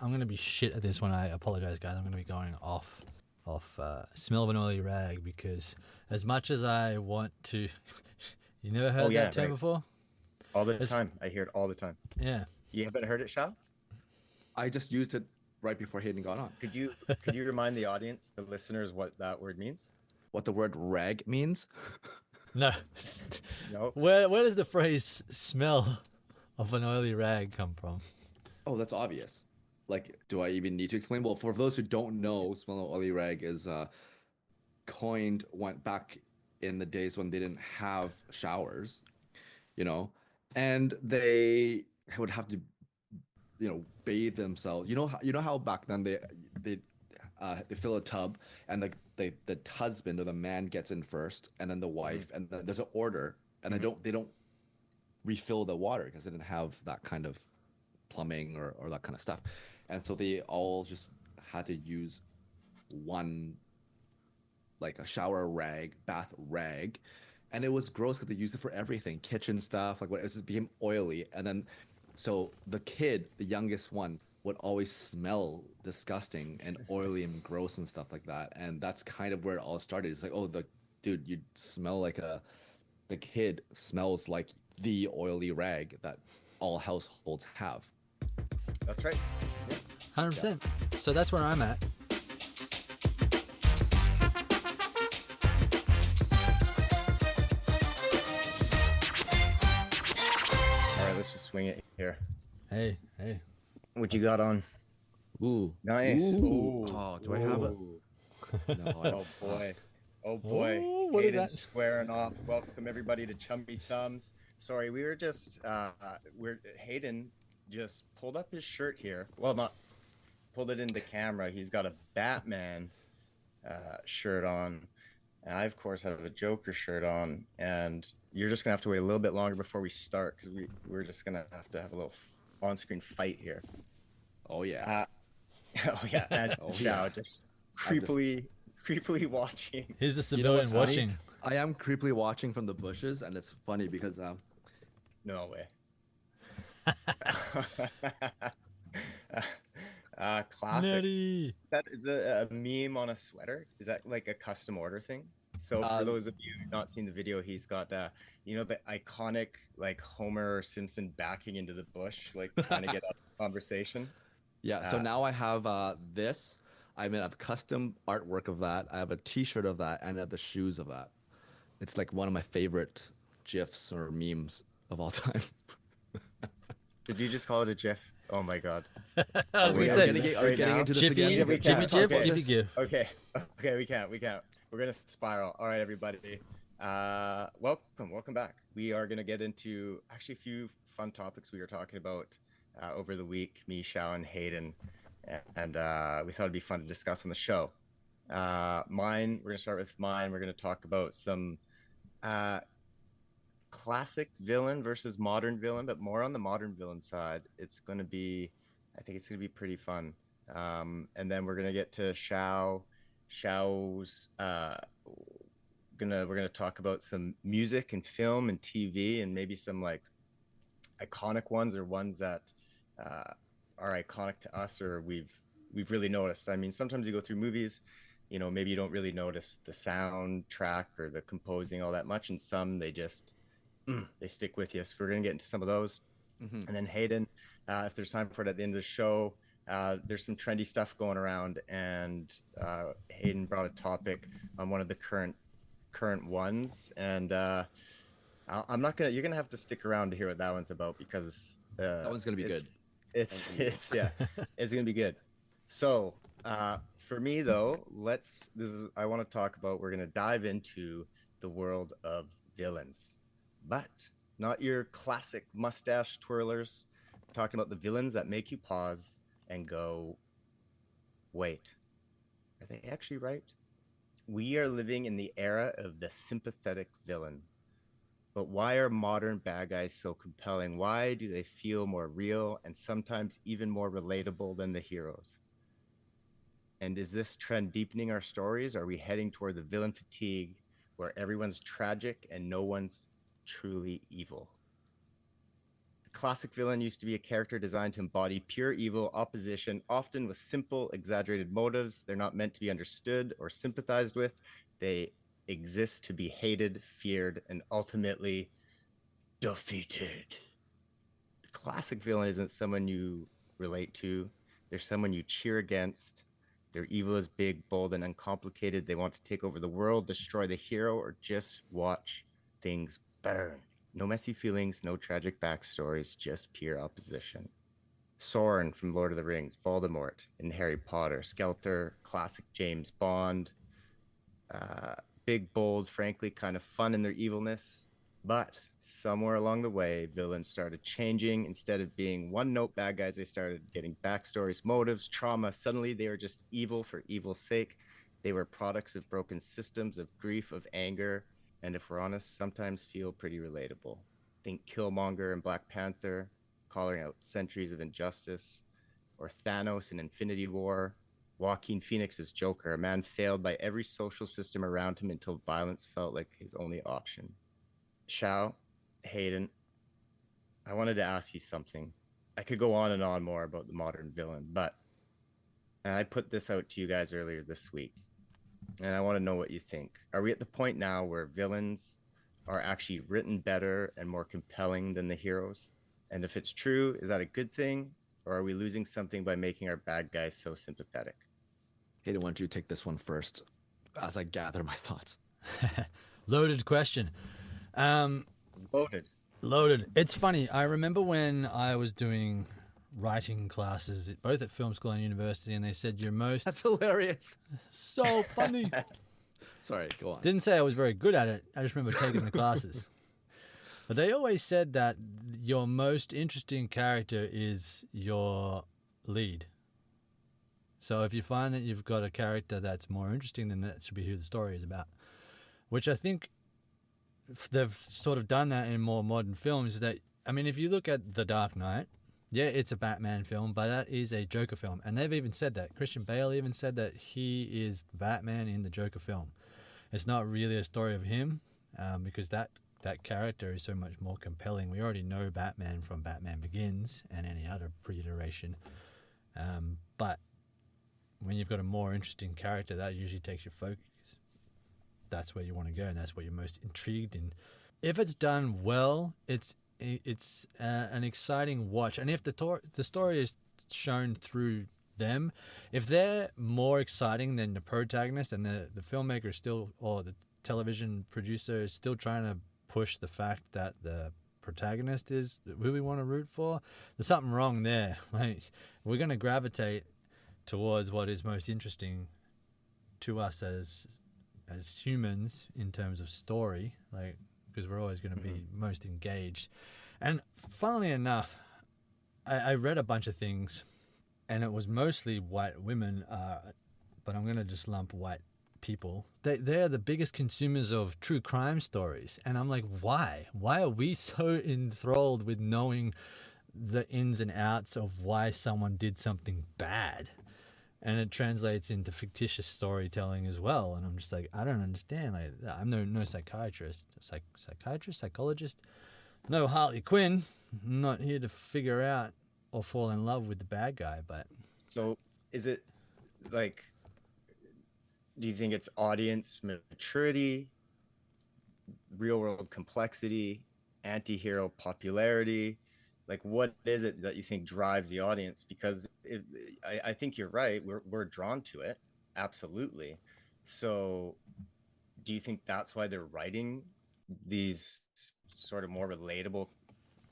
I'm gonna be shit at this one. I apologize, guys. I'm gonna be going off smell of an oily rag because as much as I want to, you never heard that term before? All the time. I hear it all the time. Yeah. You haven't heard it, Shao? I just used it right before Hayden got on. Could you remind the audience, the listeners, what that word means? What the word rag means? No. No. Where does the phrase "smell of an oily rag" come from? Oh, that's obvious. Like, do I even need to explain? Well, for those who don't know, smell of oily rag is went back in the days when they didn't have showers, and they would have to, bathe themselves. You know how back then they fill a tub and the husband or the man gets in first, and then the wife, and then there's an order, and they don't refill the water because they didn't have that kind of plumbing or that kind of stuff, and so they all just had to use one, like a shower rag, bath rag, and it was gross because they used it for everything, kitchen stuff, like what it just became oily, and then so the youngest one, would always smell disgusting and oily and gross and stuff like that, and that's kind of where it all started. It's like, oh, the dude, you smell like the kid smells like the oily rag that all households have. That's right. 100%. So that's where I'm at. All right, let's just swing it here. Hey. What you got on? Ooh. Nice. Ooh. Oh, do I have it? No. Oh boy. Ooh, what is that? Squaring off. Welcome everybody to Chummy Thumbs. Sorry, we were just Hayden just pulled up his shirt here. Well, not pulled it into camera. He's got a Batman shirt on, and I of course have a Joker shirt on, and you're just gonna have to wait a little bit longer before we start because we're just gonna have to have a little on-screen fight here. Oh yeah. And Shao just creepily watching. Here's the civilian watching. I am creepily watching from the bushes, and it's funny because No way. Classic. Nutty. That is a meme on a sweater. Is that like a custom order thing? So for those of you who've not seen the video, he's got the iconic like Homer Simpson backing into the bush, like trying to get out of conversation. Yeah. So now I have this. I made a custom artwork of that. I have a T-shirt of that, and I have the shoes of that. It's like one of my favorite GIFs or memes of all time. Did you just call it a GIF? Oh my god. I was Are we gonna say, getting into this Jiffy, again? Jiffy GIF, Jiffy GIF. Okay, we can't. We're gonna spiral. All right, everybody. Welcome back. We are gonna get into actually a few fun topics we were talking about over the week. Me, Shao, and Hayden, and we thought it'd be fun to discuss on the show. We're gonna start with mine. We're gonna talk about some classic villain versus modern villain, but more on the modern villain side. I think it's gonna be pretty fun. And then we're gonna get to Shao's. We're gonna talk about some music and film and TV, and maybe some like iconic ones or ones that are iconic to us or we've really noticed. I mean, sometimes you go through movies, maybe you don't really notice the soundtrack or the composing all that much, and some they just they stick with you. So we're gonna get into some of those. And then Hayden, if there's time for it at the end of the show, there's some trendy stuff going around, and Hayden brought a topic on one of the current ones, and I'm not gonna. You're gonna have to stick around to hear what that one's about because that one's gonna be good. It's gonna be good. So for me though, I want to talk about. We're gonna dive into the world of villains, but not your classic mustache twirlers. I'm talking about the villains that make you pause and go, wait, are they actually right? We are living in the era of the sympathetic villain. But why are modern bad guys so compelling? Why do they feel more real and sometimes even more relatable than the heroes? And is this trend deepening our stories? Are we heading toward the villain fatigue where everyone's tragic and no one's truly evil? Classic villain used to be a character designed to embody pure evil, opposition, often with simple, exaggerated motives. They're not meant to be understood or sympathized with. They exist to be hated, feared, and ultimately defeated. The classic villain isn't someone you relate to, they're someone you cheer against. Their evil is big, bold, and uncomplicated. They want to take over the world, destroy the hero, or just watch things burn. No messy feelings, no tragic backstories, just pure opposition. Sauron from Lord of the Rings, Voldemort in Harry Potter, Skeletor, classic James Bond. Big, bold, frankly, kind of fun in their evilness. But somewhere along the way, villains started changing. Instead of being one-note bad guys, they started getting backstories, motives, trauma. Suddenly, they were just evil for evil's sake. They were products of broken systems, of grief, of anger, and if we're honest, sometimes feel pretty relatable. Think Killmonger and Black Panther, calling out centuries of injustice, or Thanos in Infinity War, Joaquin Phoenix's Joker, a man failed by every social system around him until violence felt like his only option. Shao, Hayden, I wanted to ask you something. I could go on and on more about the modern villain, and I put this out to you guys earlier this week, and I want to know what you think. Are we at the point now where villains are actually written better and more compelling than the heroes? And if it's true, is that a good thing? Or are we losing something by making our bad guys so sympathetic? Hayden, why don't you take this one first as I gather my thoughts? Loaded question. Loaded. It's funny. I remember when I was doing writing classes, both at film school and university, and they said your most... That's hilarious. So funny. Sorry, go on. Didn't say I was very good at it. I just remember taking the classes. But they always said that your most interesting character is your lead. So if you find that you've got a character that's more interesting, then that should be who the story is about. Which I think they've sort of done that in more modern films. That, I mean, if you look at The Dark Knight, yeah, it's a Batman film, but that is a Joker film. And they've even said that. Christian Bale even said that he is Batman in the Joker film. It's not really a story of him, because that character is so much more compelling. We already know Batman from Batman Begins and any other pre-iteration. But when you've got a more interesting character, that usually takes your focus. That's where you want to go, and that's what you're most intrigued in. If it's done well, it's an exciting watch. And if the story is shown through them, if they're more exciting than the protagonist, and the filmmaker is still, or the television producer is still trying to push the fact that the protagonist is who we want to root for, there's something wrong there. Like, we're going to gravitate towards what is most interesting to us as humans in terms of story, like, because we're always going to be most engaged. And funnily enough, I read a bunch of things, and it was mostly white women, but I'm going to just lump white people. They're the biggest consumers of true crime stories. And I'm like, why? Why are we so enthralled with knowing the ins and outs of why someone did something bad? And it translates into fictitious storytelling as well. And I'm just like, I don't understand. Like, I'm no psychiatrist, psychologist, no Harley Quinn. I'm not here to figure out or fall in love with the bad guy. But so, is it like? Do you think it's audience maturity, real world complexity, anti-hero popularity? Like, what is it that you think drives the audience? Because I think you're right. We're drawn to it. Absolutely. So do you think that's why they're writing these sort of more relatable,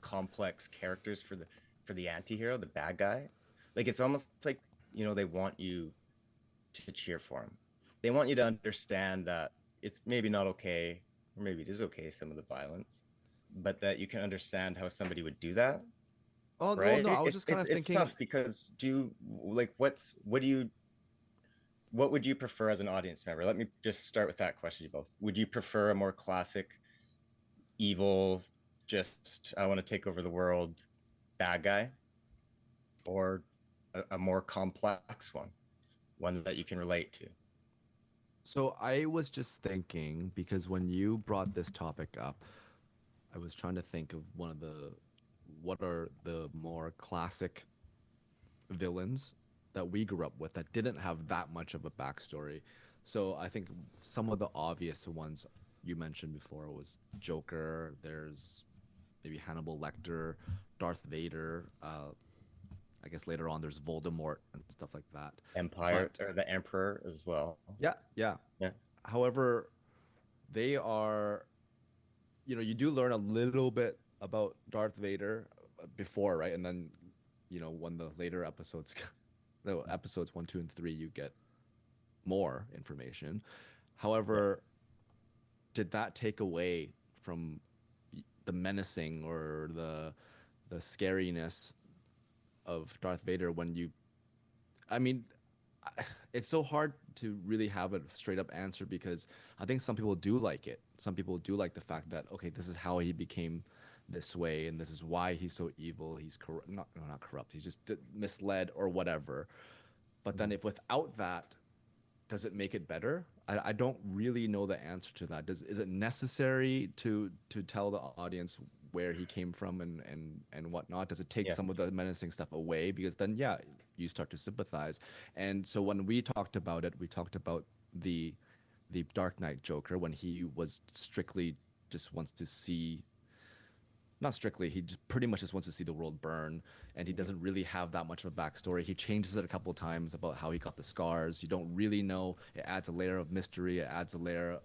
complex characters for the anti-hero, the bad guy? Like, it's almost like, they want you to cheer for him. They want you to understand that it's maybe not okay, or maybe it is okay, some of the violence, but that you can understand how somebody would do that. Oh, right? No, I was just kind of thinking. It's tough because what would you prefer as an audience member? Let me just start with that question, you both. Would you prefer a more classic, evil, just I want to take over the world bad guy, or a more complex one that you can relate to? So I was just thinking, because when you brought this topic up, I was trying to think of one of the what are the more classic villains that we grew up with that didn't have that much of a backstory. So I think some of the obvious ones you mentioned before was Joker. There's maybe Hannibal Lecter, Darth Vader. I guess later on there's Voldemort and stuff like that. Empire But or the Emperor as well. yeah, yeah. Yeah. However, they are, you do learn a little bit about Darth Vader before, right? And then, when the later episodes, the episodes 1, 2, and 3, you get more information. However, did that take away from the menacing or the scariness of Darth Vader when you, I mean, it's so hard to really have a straight up answer because I think some people do like it. Some people do like the fact that, okay, this is how he became this way and this is why he's so evil. He's corrupt, not corrupt. He's just misled or whatever. But then if without that, does it make it better? I don't really know the answer to that. Is it necessary to tell the audience where he came from and whatnot? Does it take some of the menacing stuff away? Because then, yeah, you start to sympathize. And so when we talked about it, we talked about the Dark Knight Joker when he was strictly just wants to see, not strictly, he just pretty much just wants to see the world burn, and he doesn't really have that much of a backstory. He changes it a couple of times about how he got the scars. You don't really know. It adds a layer of mystery. It adds a layer.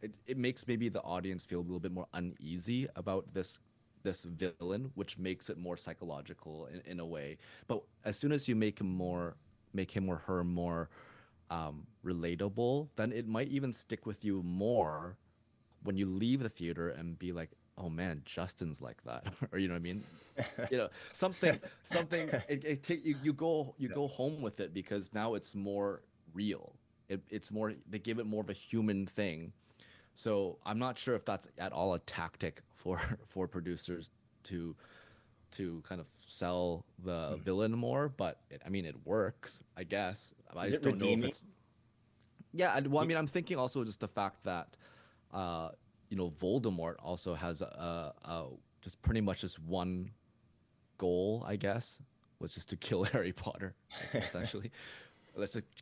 It makes maybe the audience feel a little bit more uneasy about this villain, which makes it more psychological in a way. But as soon as you make him or her more relatable, then it might even stick with you more when you leave the theater and be like, oh man, Justin's like that, or you know what I mean? Something. You go home with it because now it's more real. It's more, they give it more of a human thing. So I'm not sure if that's at all a tactic for producers to kind of sell the villain more, but it works, I guess. I just don't know if it's. Yeah, well, I'm thinking also just the fact that, Voldemort also has just pretty much just one goal, I guess, was just to kill Harry Potter, essentially.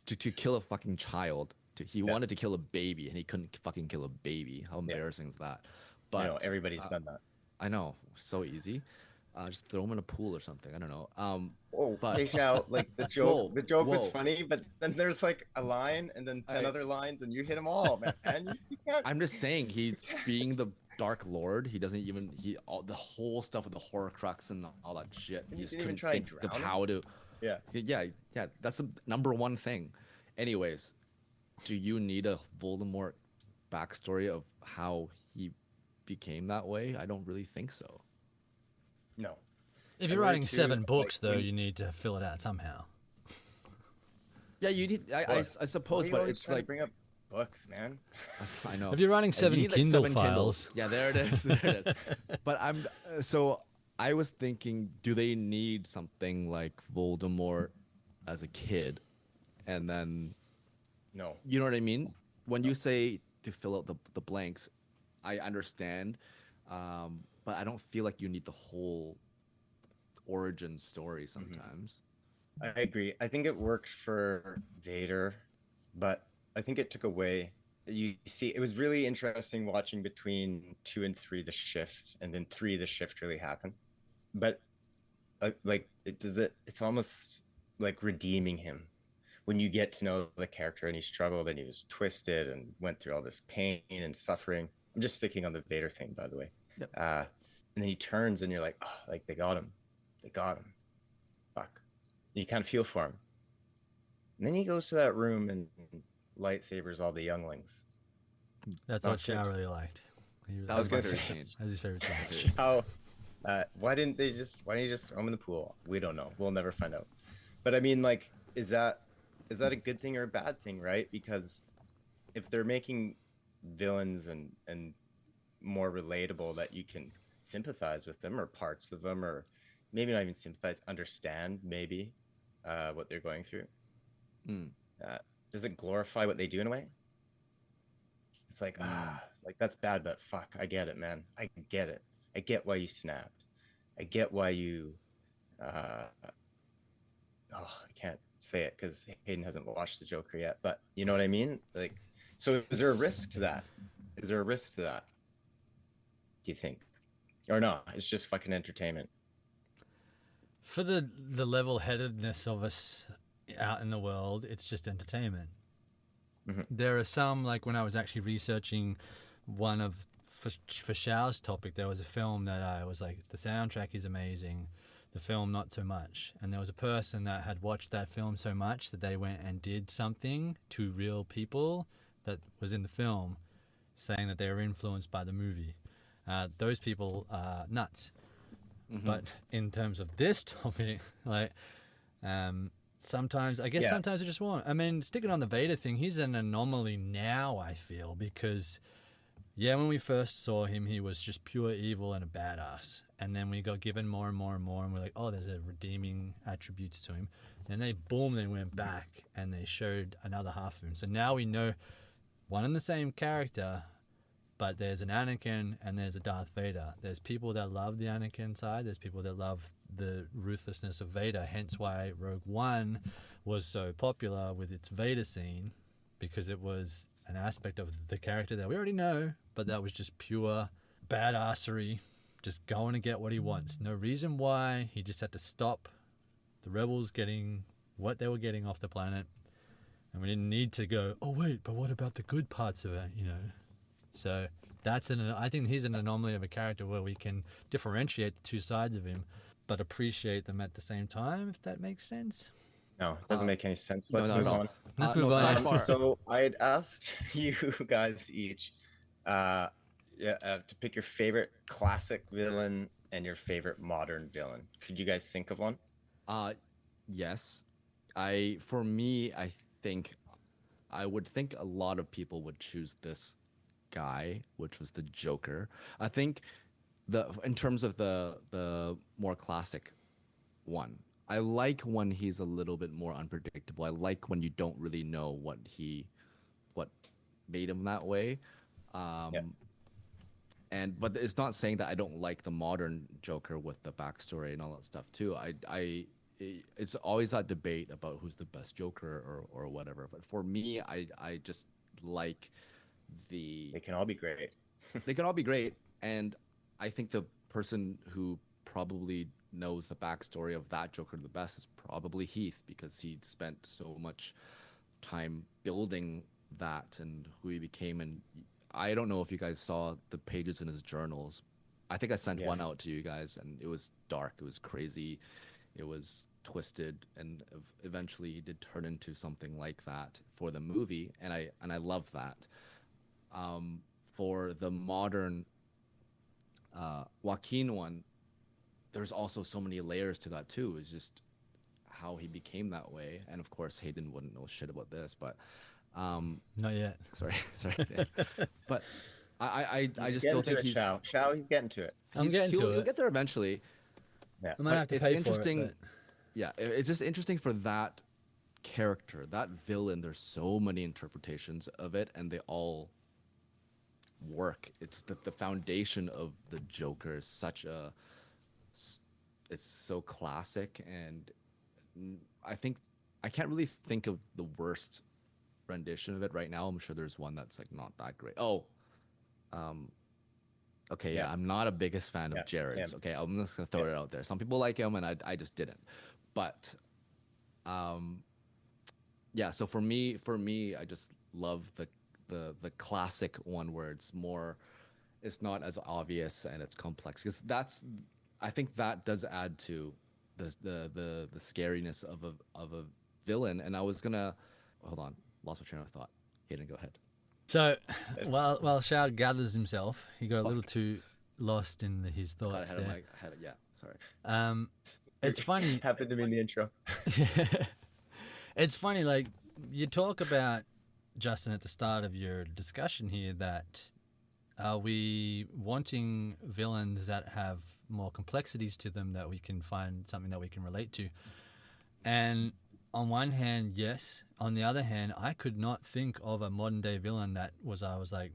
To kill a fucking child. He wanted to kill a baby, and he couldn't fucking kill a baby. How embarrassing is that? But everybody's done that. I know, so easy. Just throw him in a pool or something. I don't know. Take out like the joke. The joke was funny, but then there's like a line and then 10 other lines, and you hit them all, man. And you can't. I'm just saying, he's being the Dark Lord. He doesn't even the whole stuff with the Horcrux and all that shit. He just couldn't think of how to. Yeah. That's the number one thing. Anyways, do you need a Voldemort backstory of how he became that way? I don't really think so. No. If you're writing 7 books, though, you need to fill it out somehow. Yeah, you need. I suppose, but it's like bring up books, man. I know. If you're writing 7 Kindle files, yeah, there it is. But I was thinking, do they need something like Voldemort as a kid, and then? No. You know what I mean? When you say to fill out the blanks, I understand, but I don't feel like you need the whole origin story sometimes. I agree. I think it worked for Vader, but I think it took away. You see, it was really interesting watching between 2 and 3 the shift, and then 3 the shift really happened. But it's almost like redeeming him. When you get to know the character and he struggled and he was twisted and went through all this pain and suffering. I'm just sticking on the Vader thing, by the way. Yep. And then he turns and you're like, oh, like they got him. Fuck. And you kind of feel for him. And then he goes to that room and lightsabers all the younglings. That's what Shao really liked. I was going to say. That's his favorite scene. Why didn't you just throw him in the pool? We don't know. We'll never find out. But I mean, like, is that a good thing or a bad thing, right? Because if they're making villains and more relatable, that you can sympathize with them or parts of them, or maybe not even sympathize, understand maybe what they're going through. Does it glorify what they do in a way? It's like, like that's bad, but fuck, I get it, man. I get it. I get why you snapped. I get why you I can't say it because Hayden hasn't watched the Joker yet, but you know what I mean? Like, so is there a risk to that? Is there a risk to that? Do you think? Or no, it's just fucking entertainment. For the level-headedness of us out in the world, it's just entertainment. Mhm. There are some, like when I was actually researching one of for Shao's topic, there was a film that I was like, the soundtrack is amazing, the film not so much. And there was a person that had watched that film so much that they went and did something to real people that was in the film, saying that they were influenced by the movie. Those people are nuts. Mhm. But in terms of this topic, like, sometimes I guess Yeah. sometimes I just want. I mean, sticking on the Vader thing, he's an anomaly now. I feel because, yeah, when we first saw him, he was just pure evil and a badass, and then we got given more and more and more, and we're like, oh, there's a redeeming attributes to him. And they went back and they showed another half of him. So now we know one and the same character. But there's an Anakin and there's a Darth Vader. There's people that love the Anakin side. There's people that love the ruthlessness of Vader. Hence why Rogue One was so popular with its Vader scene, because it was an aspect of the character that we already know, but that was just pure badassery, just going to get what he wants. No reason why. He just had to stop the rebels getting what they were getting off the planet. And we didn't need to go, oh, wait, but what about the good parts of it, you know? So I think he's an anomaly of a character where we can differentiate the two sides of him, but appreciate them at the same time, if that makes sense. No, it doesn't make any sense. no, Let's not move at all. on. Let's No, move on. sidebar. So I had asked you guys each to pick your favorite classic villain and your favorite modern villain. Could you guys think of one? Yes. For me, I think I would think a lot of people would choose this guy, which was the Joker. I think in terms of the more classic one, I like when he's a little bit more unpredictable. I like when you don't really know what made him that way. Yep. But it's not saying that I don't like the modern Joker with the backstory and all that stuff too. It's always that debate about who's the best Joker or whatever. But for me, I just like They can all be great. they can all be great, and I think the person who probably knows the backstory of that Joker the best is probably Heath, because he spent so much time building that and who he became. And I don't know if you guys saw the pages in his journals. I think I sent one Yes. out to you guys, and it was dark, it was crazy, it was twisted, and eventually he did turn into something like that for the movie, and I love that. For the modern Joaquin one, there's also so many layers to that too. It's just how he became that way, and of course Hayden wouldn't know shit about this, but Not yet. sorry, but I He's just still getting think to it, he's Shao, he's getting to it. I'm getting to he'll it. get there eventually. Yeah. I might have to It's pay interesting. for it. Yeah, it's just interesting for that character, that villain. There's so many interpretations of it, and they all work. It's the foundation of the Joker is it's so classic, and I think I can't really think of the worst rendition of it right now. I'm sure there's one that's like not that great. Okay, yeah, Yeah. I'm not a biggest fan Yeah, of Jared's. him. Okay, I'm just gonna throw it out there. Some people like him, and I just didn't. But, yeah. So for me, I just love the classic one where it's not as obvious and it's complex, because I think that does add to the scariness of a villain. And I was gonna hold on, lost my train of thought. Hayden, go ahead. So, while Shao gathers himself, he got a little too lost in his Got thoughts ahead of there. yeah, sorry. It's funny. Happened to me in the intro. It's funny, like, you talk about, Justin, at the start of your discussion here, that are we wanting villains that have more complexities to them, that we can find something that we can relate to? And on one hand, yes. On the other hand, I could not think of a modern day villain that I was like,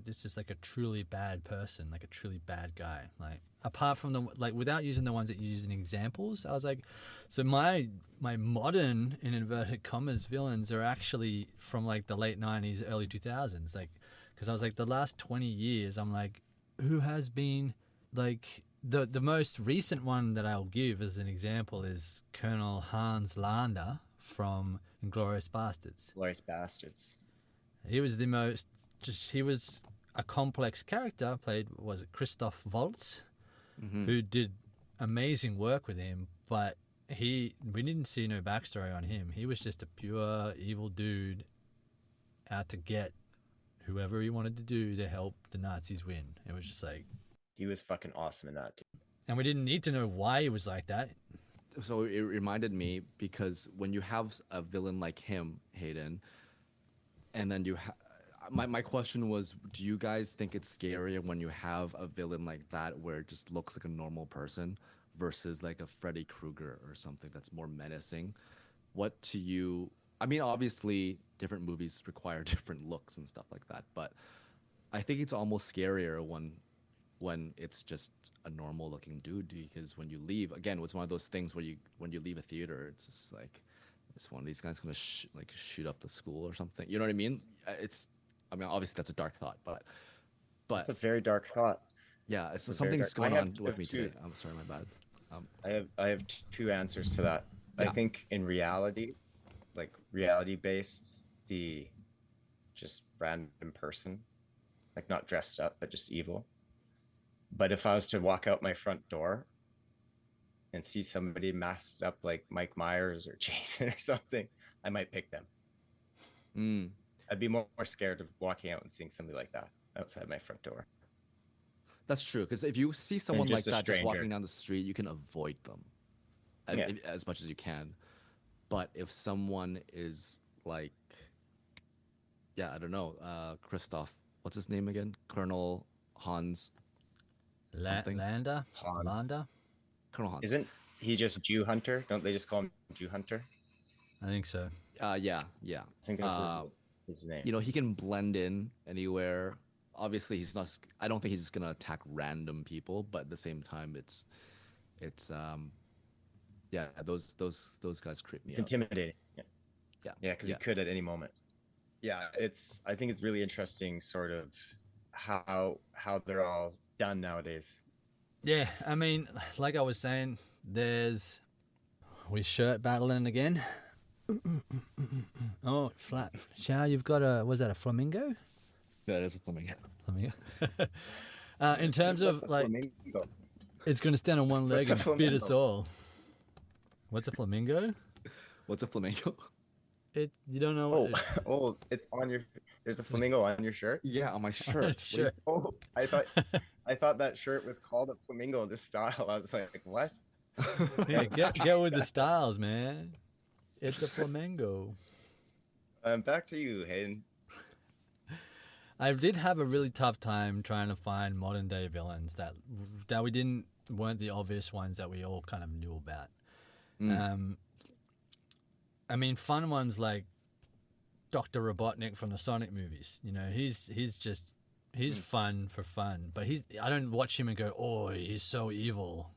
this is like a truly bad person, like a truly bad guy. Like apart from the like without using the ones that you use in examples, I was like, so my modern in inverted commas villains are actually from like the late 90s, early 2000s. Like, because I was like the last 20 years, I'm like, who has been like the most recent one that I'll give as an example is Colonel Hans Landa from Inglourious Bastards. Glorious Bastards. He was the most he was a complex character, played, was it Christoph Waltz, who did amazing work with him, but we didn't see no backstory on him. He was just a pure evil dude out to get whoever he wanted to do to help the Nazis win. It was just like... He was fucking awesome in that, too. And we didn't need to know why he was like that. So it reminded me, because when you have a villain like him, Hayden, and then you my question was, do you guys think it's scarier when you have a villain like that where it just looks like a normal person versus like a Freddy Krueger or something that's more menacing? What to you... I mean, obviously, different movies require different looks and stuff like that, but I think it's almost scarier when it's just a normal looking dude, because when you leave, again, it's one of those things where when you leave a theater, it's just like, is one of these guys gonna shoot up the school or something? You know what I mean? I mean, obviously that's a dark thought, but it's a very dark thought. Yeah, so something's going on with me today. I'm sorry, my bad. I have two answers to that. Yeah. I think in reality, like reality based, the just random person, like not dressed up, but just evil. But if I was to walk out my front door and see somebody masked up like Mike Myers or Jason or something, I might pick them. I'd be more scared of walking out and seeing somebody like that outside my front door. That's true, because if you see someone just like that just stranger. walking down the street, you can avoid them as much as you can. But if someone is like, I don't know, Christoph, what's his name again? Colonel Hans something? Landa? Colonel Hans. Isn't he just Jew Hunter? Don't they just call him Jew Hunter? I think so. Yeah. I think that's his name. You know, he can blend in anywhere. Obviously, he's not. I don't think he's just gonna attack random people, but at the same time, it's those guys creep me out. Intimidating. Yeah, because he could at any moment. Yeah, I think it's really interesting, sort of how they're all done nowadays. Yeah, I mean, like I was saying, we shirt battling again. Oh, flat. Chow, you've got was that a flamingo? Yeah, it is a flamingo. In terms of like, flamingo? It's going to stand on one leg and bit us all. What's a flamingo? What's a flamingo? You don't know. It's on your. There's a flamingo on your shirt. Yeah, on my shirt. Sure. I thought that shirt was called a flamingo. This style. I was like, what? Yeah, get with the styles, man. It's a flamingo. Back to you, Hayden. I did have a really tough time trying to find modern day villains that weren't the obvious ones that we all kind of knew about. I mean, fun ones like Dr. Robotnik from the Sonic movies. You know, he's fun for fun, but I don't watch him and go, oh, he's so evil.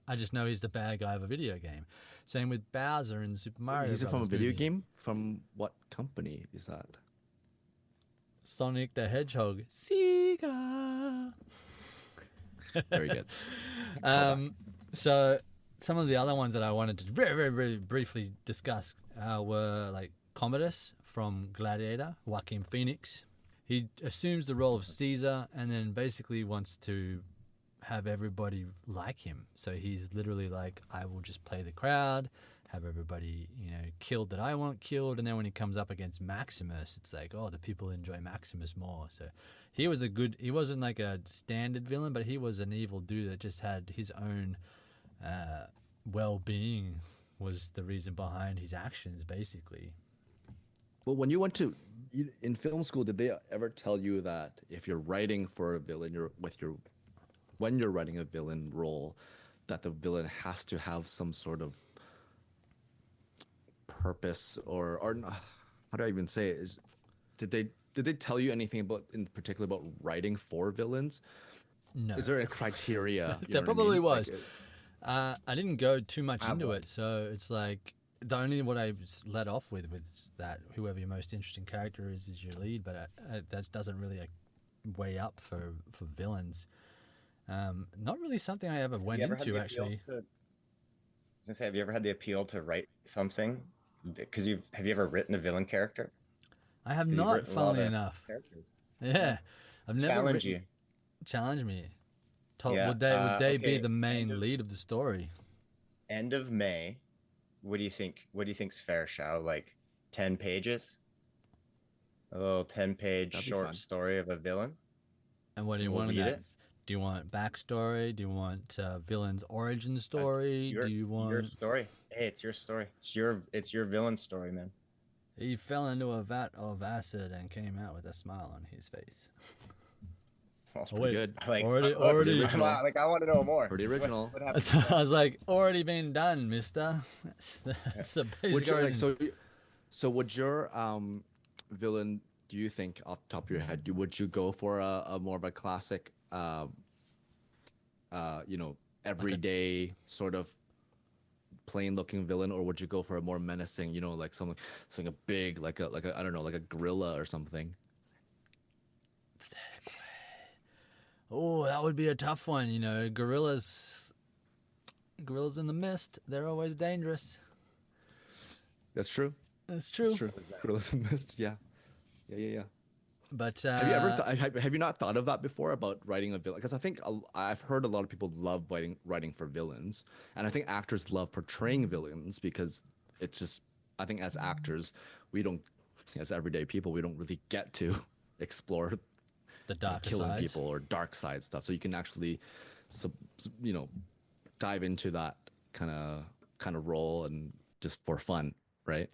I just know he's the bad guy of a video game. Same with Bowser in Super Mario. Is it from a video game? From what company is that? Sonic the Hedgehog. Sega. Very good. So some of the other ones that I wanted to very, very, very briefly discuss were like Commodus from Gladiator, Joaquin Phoenix. He assumes the role of Caesar and then basically wants to have everybody like him. So he's literally like, I will just play the crowd, have everybody, killed that I want killed. And then when he comes up against Maximus, it's like, oh, the people enjoy Maximus more. So he wasn't like a standard villain, but he was an evil dude that just had his own well-being was the reason behind his actions, basically. Well, when you went in film school, did they ever tell you that if you're writing for a villain, when you're writing a villain role, that the villain has to have some sort of purpose or how do I even say it? Did they did they tell you anything about in particular about writing for villains? No. Is there a criteria? There probably was. Like, I didn't go too much Have into one. it, so it's like the only what I let off with that whoever your most interesting character is your lead, but that doesn't really weigh up for villains. Not really something I ever went into actually. I was gonna say, have you ever had the appeal to write something? Because have you ever written a villain character? I have 'Cause you've not, written a lot funnily of enough. characters. Yeah, I've never Challenge written, you. challenge me. Yeah, Would they be okay, the main lead of the story? End of May. What do you think? What do you think's fair, Shao? Like 10 pages? A little 10-page That'd be short fun. story of a villain? And what do you We'll want in read that? it. Do you want backstory? Do you want villain's origin story? Do you want your story? Hey, it's your story. It's your villain story, man. he fell into a vat of acid and came out with a smile on his face? That's Oh, pretty wait. good. Like, Already- look, already- come on, like I want to know more. Pretty original. What happened? I was like, already been done, mister. That's the basic Would you, like, origin. so would your villain? Do you think off the top of your head, would you go for a more of a classic, everyday sort of plain looking villain, or would you go for a more menacing, like something a big, like a I don't know, like a gorilla or something? Oh, that would be a tough one. Gorillas in the mist. They're always dangerous. That's true. That's true. That's true. Gorillas in the mist. Yeah. But Have you ever have you not thought of that before about writing a villain? Because I think I've heard a lot of people love writing for villains, and I think actors love portraying villains because it's just, I think as actors we don't, as everyday people, we don't really get to explore the darker killing sides. people or dark side stuff. So you can actually, dive into that kind of role and just for fun, right?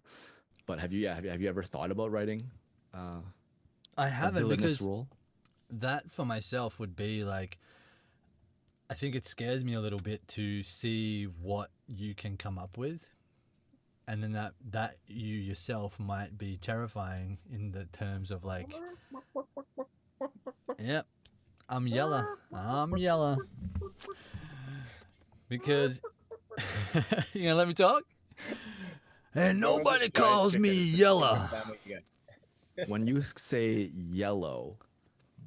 But have you ever thought about writing? I haven't, villainous because role? that for myself would be like, I think it scares me a little bit to see what you can come up with, and then that you yourself might be terrifying in the terms of like, yep, I'm yellow, because you gonna let me talk? And nobody calls me yellow. When you say yellow,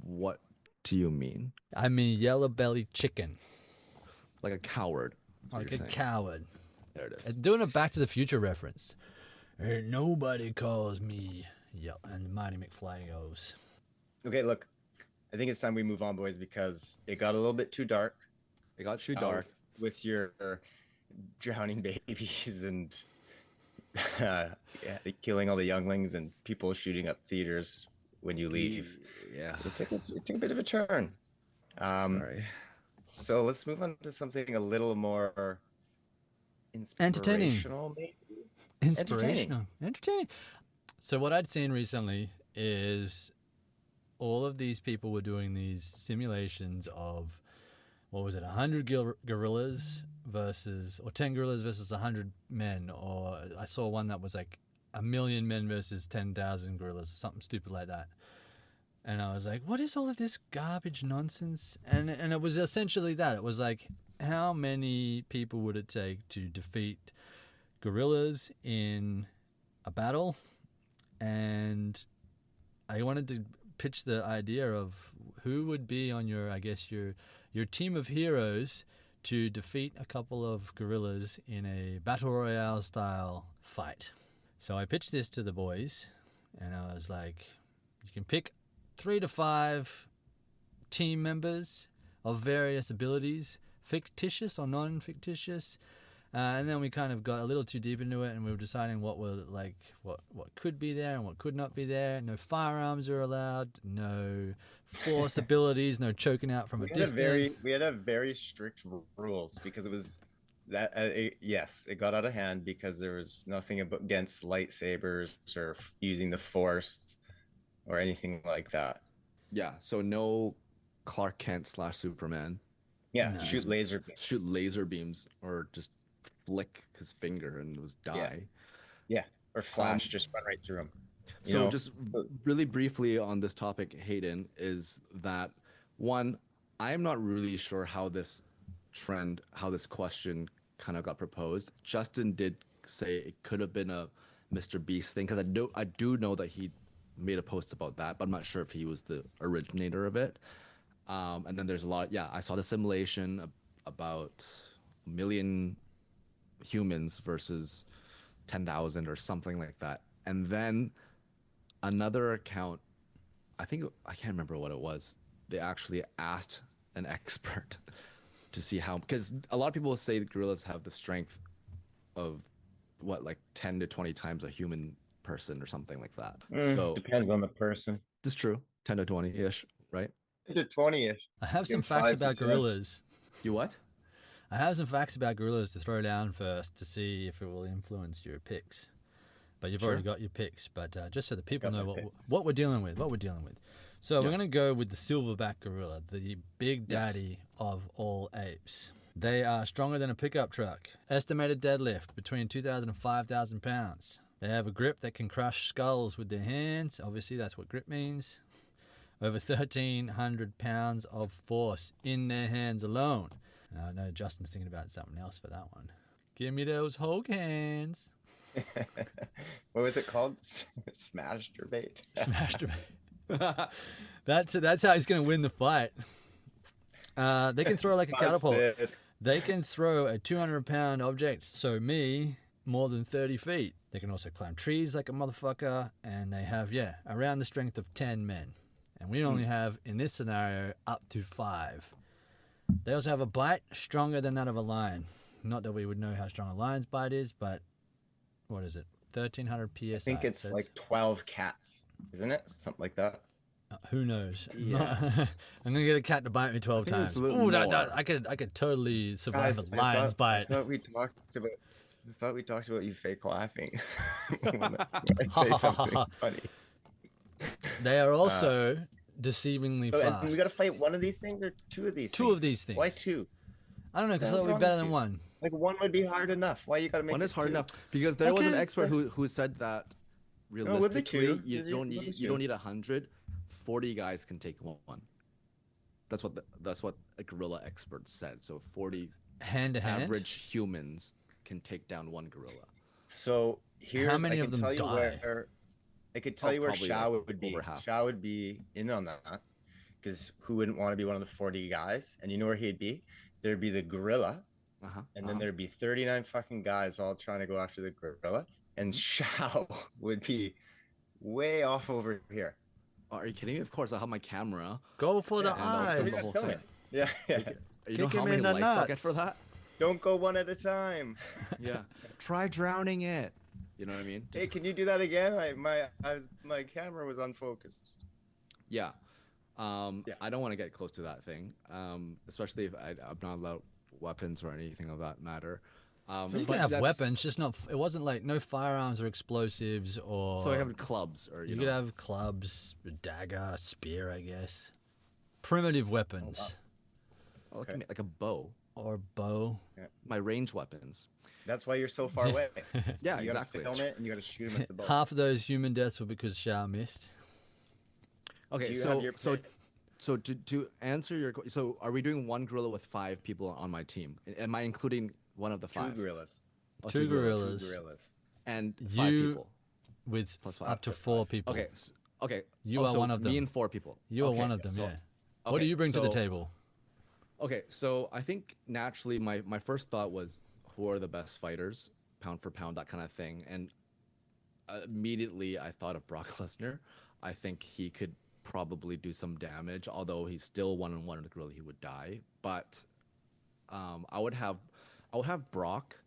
what do you mean? I mean yellow-bellied chicken, Like a coward? is what like you're a saying. coward. There it is. And doing a Back to the Future reference. Ain't nobody calls me yellow. And Marty McFly goes, Okay, look, I think it's time we move on, boys, because it got a little bit too dark. It got too dark. With your drowning babies and killing all the younglings and people shooting up theaters when you leave. Yeah. It took a bit of a turn. Sorry. So let's move on to something a little more Entertaining. inspirational, maybe. inspirational. Entertaining. So what I'd seen recently is all of these people were doing these simulations of, what was it, 100 gorillas versus, or 10 gorillas versus 100 men, or I saw one that was like 1,000,000 men versus 10,000 gorillas, or something stupid like that. And I was like, what is all of this garbage nonsense? And it was essentially that. It was like, how many people would it take to defeat gorillas in a battle? And I wanted to pitch the idea of who would be on your, I guess, your team of heroes to defeat a couple of gorillas in a battle royale style fight. So I pitched this to the boys, and I was like, you can pick 3 to 5 team members of various abilities, fictitious or non-fictitious. And then we kind of got a little too deep into it, and we were deciding what could be there and what could not be there. No firearms are allowed, no force abilities, no choking out from a distance. We had a very strict rules because it was that yes, it got out of hand because there was nothing against lightsabers or using the force or anything like that. Yeah. So no Clark Kent / Superman. Yeah, No. shoot laser beams. Shoot laser beams or just flick his finger and just die. Yeah, or Flash just run right through him. You So know? just really briefly on this topic, Hayden, is that one, I'm not really sure how this question kind of got proposed. Justin did say it could have been a Mr. Beast thing because I do know that he made a post about that, but I'm not sure if he was the originator of it. And then there's a lot. Yeah, I saw the simulation about a million humans versus 10,000 or something like that. And then another account, I can't remember what it was. They actually asked an expert to see how, because a lot of people say that gorillas have the strength of what, like 10 to 20 times a human person or something like that. So Depends on the person. this is true, 10 to 20 ish, right? To 20-ish. I have some Give facts 5 to about 10. gorillas. You what? I have some facts about gorillas to throw down first to see if it will influence your picks. But you've already got your picks. But just so the people Got know my picks. what we're dealing with, So we're Yes. going to go with the silverback gorilla, the big daddy of all apes. They are stronger than a pickup truck. Estimated deadlift between 2,000 and 5,000 pounds. They have a grip that can crush skulls with their hands. Obviously, that's what grip means. Over 1,300 pounds of force in their hands alone. I know Justin's thinking about something else for that one. Give me those Hulk hands. What was it called? Smasturbate. Smashed him. That's how he's going to win the fight. They can throw like a catapult. Busted. They can throw a 200-pound object, so me, more than 30 feet. They can also climb trees like a motherfucker, and they have, around the strength of 10 men. And we only have, in this scenario, up to 5. They also have a bite stronger than that of a lion. Not that we would know how strong a lion's bite is, but what is it? 1,300 PSI. I think it's like 12 cats, isn't it? Something like that. Who knows? Yes. I'm gonna get a cat to bite me 12 think it's times. a little Ooh, more. I could totally survive Guys, a lion's bite. I thought we talked about you fake laughing when I say something funny. They are also deceivingly So, and fast. we got to fight one of these things or two of these Two things? of these things. Why two? I don't know, because What's that'll be wrong better with than you? one. Like one would be hard enough. Why you got to make One it is hard two? enough because there was an Okay. expert who said that it would be realistically two. you It don't would be need two. 100. 40 guys can take one. That's what a gorilla expert said. So 40 Hand to hand. average humans can take down one gorilla. So here's many I of can them tell you die? where I could tell you where probably Shao like would be. over half. Shao would be in on that because who wouldn't want to be one of the 40 guys? And you know where he'd be? There'd be the gorilla, and then there'd be 39 fucking guys all trying to go after the gorilla, and Shao would be way off over here. Oh, are you kidding me? Of course, I have my camera. Go for the and I'll eyes. film Yeah, the whole film thing. it. Yeah, yeah. You know Kick how him many in the likes I'll get for nuts. that? Don't go one at a time. Yeah. Try drowning it. You know what I mean? Hey, Just- can you do that again? My camera was unfocused. Yeah. I don't want to get close to that thing, especially if I'm not allowed weapons or anything of that matter. So you but can have that's- weapons, just not. It wasn't like no firearms or explosives or. So I have clubs or You you could know. have clubs, a dagger, a spear, I guess. Primitive weapons Oh, look at me, like a bow. or bow. My range weapons. That's why you're so far away. Yeah, You gotta exactly. film it and you gotta shoot him at the bow. Half of those human deaths were because Shao missed. Okay, Do you so have your pick? so to answer your so are we doing one gorilla with 5 people on my team? Am I including one of the 5? Two gorillas. Oh, Two gorillas. gorillas. Two gorillas. And 5 You- people. With Plus 5. up to 4 people. Okay. Okay. You Oh, are so one of them. Me and 4 people. You are Okay, one of them, so- yeah. What do okay, you bring to the so- table? Okay, so I think naturally my first thought was who are the best fighters, pound for pound, that kind of thing. And immediately I thought of Brock Lesnar. I think he could probably do some damage, although he's still 1-on-1 with the gorilla, he would die. But I would have Brock.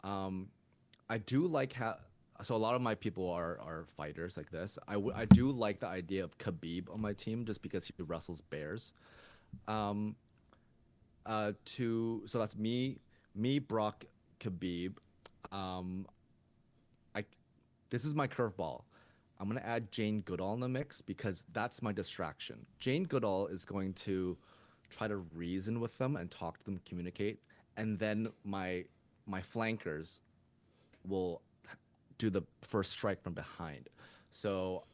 I do like how. So a lot of my people are fighters like this. I do like the idea of Khabib on my team just because he wrestles bears. So that's me, Brock, Khabib. This is my curveball. I'm gonna add Jane Goodall in the mix because that's my distraction. Jane Goodall is going to try to reason with them and talk to them, communicate, and then my flankers will do the first strike from behind. So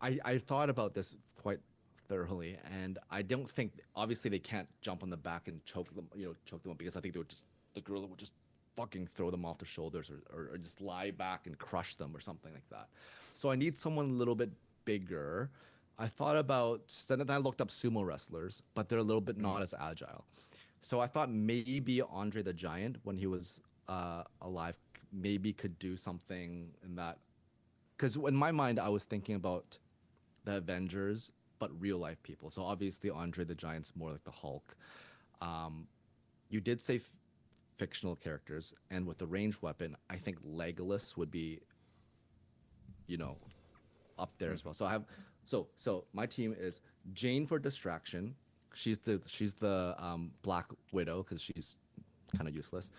I thought about this quite thoroughly, and I don't think obviously they can't jump on the back and choke them up, because I think the gorilla would just fucking throw them off their shoulders, or just lie back and crush them or something like that. So I need someone a little bit bigger. I thought about, then I looked up sumo wrestlers, but they're a little bit not as agile. So I thought maybe Andre the Giant, when he was alive, maybe could do something in that. Because in my mind, I was thinking about the Avengers, but real life people. So obviously Andre the Giant's more like the Hulk. You did say fictional characters, and with the ranged weapon, I think Legolas would be, up there as well. So I have, so my team is Jane for distraction. She's the Black Widow because she's kind of useless.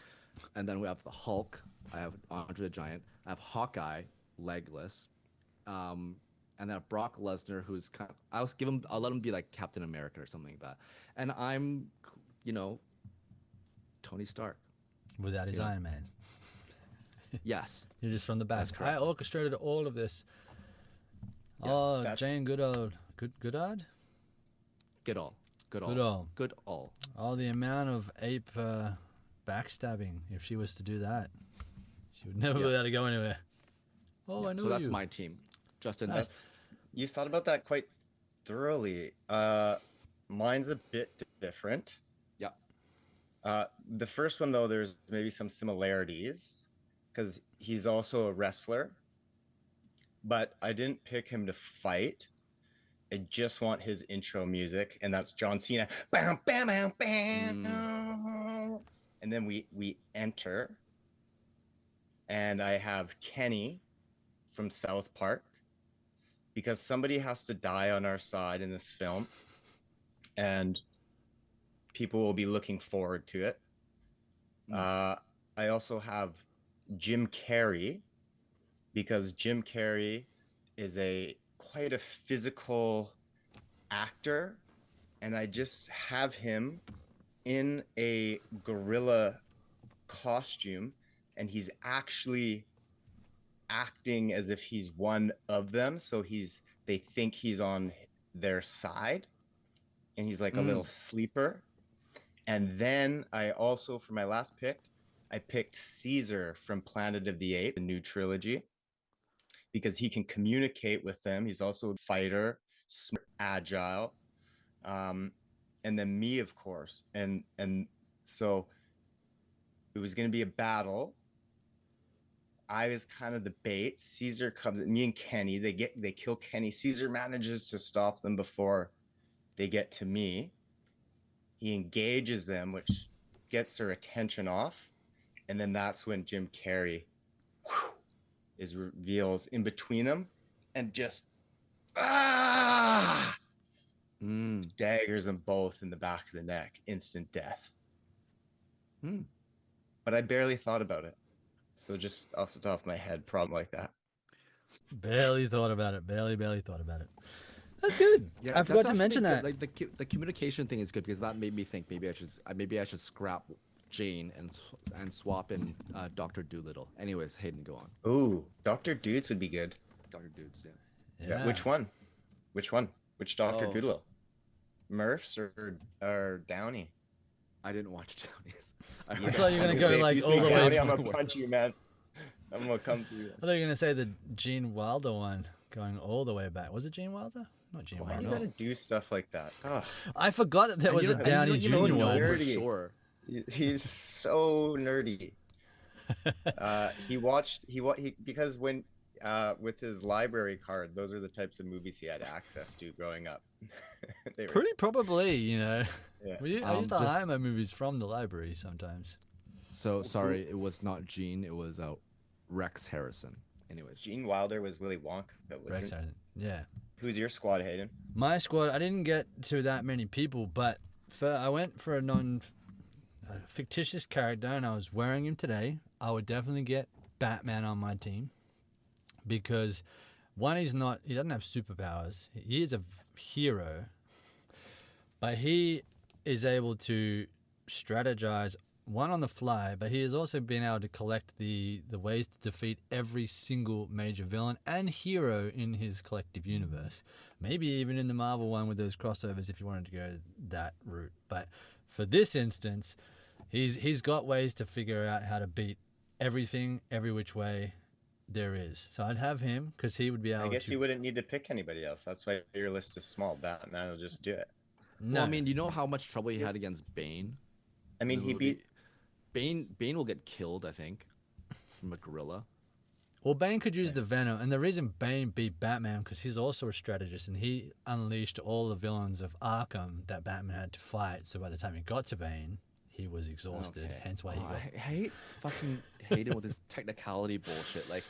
And then we have the Hulk. I have Andre the Giant. I have Hawkeye, Legolas. And then Brock Lesnar, who's kind of, I'll let him be like Captain America or something like that. And I'm, Tony Stark. Without his Iron Man. Yes. You're just from the back. That's correct. I orchestrated all of this. Yes, Jane Goodall. Goodard? Goodall. Oh, the amount of ape backstabbing, if she was to do that. She would never be able to go anywhere. Oh, I know So that's you. my team. Justin, You thought about that quite thoroughly. Mine's a bit different. yeah. The first one, though, there's maybe some similarities because he's also a wrestler, but I didn't pick him to fight. I just want his intro music, and that's John Cena. Bam, bam, bam, bam. And then we enter, and I have Kenny from South Park, because somebody has to die on our side in this film, and people will be looking forward to it. I also have Jim Carrey, because Jim Carrey is quite a physical actor, and I just have him in a gorilla costume, and he's actually acting as if he's one of them, so they think he's on their side, and he's like a little sleeper. And then I also, for my last pick, I picked Caesar from Planet of the Apes, the new trilogy, because he can communicate with them. He's also a fighter, smart, agile, and then me, of course. And so it was going to be a battle. I was kind of the bait. Caesar comes, me and Kenny, they kill Kenny. Caesar manages to stop them before they get to me. He engages them, which gets their attention off. And then that's when Jim Carrey reveals in between them and just daggers them both in the back of the neck. Instant death. But I barely thought about it. So just off the top of my head, problem like that. Barely thought about it. Barely thought about it. That's good. Yeah, I forgot to mention that. Like the communication thing is good, because that made me think maybe I should scrap Jane and swap in Dr. Doolittle. Anyways, Hayden, go on. Ooh, Dr. Dudes would be good. Dr. Dudes, Yeah. Which one? Which Dr. Doolittle? Murphs or Downey? I didn't watch Downey's. I thought you were gonna go like all the way. Downey, I'm gonna punch you, man. I'm gonna come to you. I thought you were gonna say the Gene Wilder one, going all the way back. Was it Gene Wilder? Not Gene Why Wilder. do you gotta do stuff like that? Oh. I forgot that there was a Downey Jr. one. nerdy. Sure. He's so nerdy. Because when with his library card, those are the types of movies he had access to growing up. They were Pretty probably, Yeah. I used to hire my movies from the library sometimes. So sorry, it was not Gene. It was Rex Harrison. Anyways, Gene Wilder was Willy Wonka. Rex Harrison. Yeah. Who's your squad, Hayden? My squad, I didn't get to that many people, but I went for a fictitious character, and I was wearing him today. I would definitely get Batman on my team, because one, he doesn't have superpowers. He is a hero, but he is able to strategize one on the fly, but he has also been able to collect the ways to defeat every single major villain and hero in his collective universe. Maybe even in the Marvel one with those crossovers if you wanted to go that route. But for this instance, he's got ways to figure out how to beat everything, every which way there is. So I'd have him because he would be able to... I guess you wouldn't need to pick anybody else. That's why your list is small. Batman will just do it. No. Well, I mean, you know how much trouble he had against Bane? I mean, he beat... Bane will get killed, I think, from a gorilla. Well, Bane could use the Venom, and the reason Bane beat Batman because he's also a strategist, and he unleashed all the villains of Arkham that Batman had to fight. So by the time he got to Bane, he was exhausted. Okay. Hence why he got... I hate him with his technicality bullshit. Like,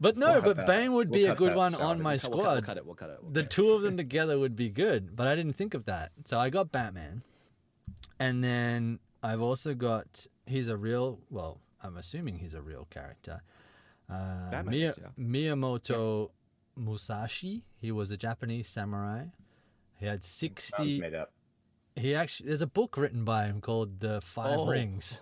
But no, We'll but cut Bane would be a good one Shall on we? my we'll squad. cut it. We'll cut it. The two of them together would be good, but I didn't think of that. So I got Batman. And then I've also got, I'm assuming he's a real character. Batman is, yeah. Miyamoto Musashi. He was a Japanese samurai. He had Sounds 60... made up. There's a book written by him called The Five Rings.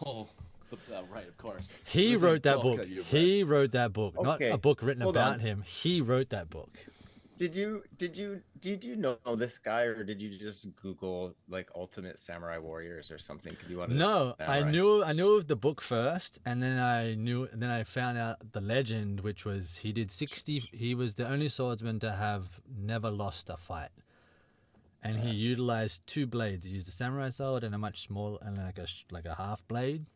Right, of course. He wrote that book. that you've He wrote that book, not Okay, a book written hold about on. him. He wrote that book. Did you know this guy, or did you just Google like Ultimate Samurai Warriors or something because you wanted to No, I samurai? knew of the book first, and then I found out the legend, which was he did 60. He was the only swordsman to have never lost a fight, and he utilized two blades. He used a samurai sword and a much smaller and like a half blade,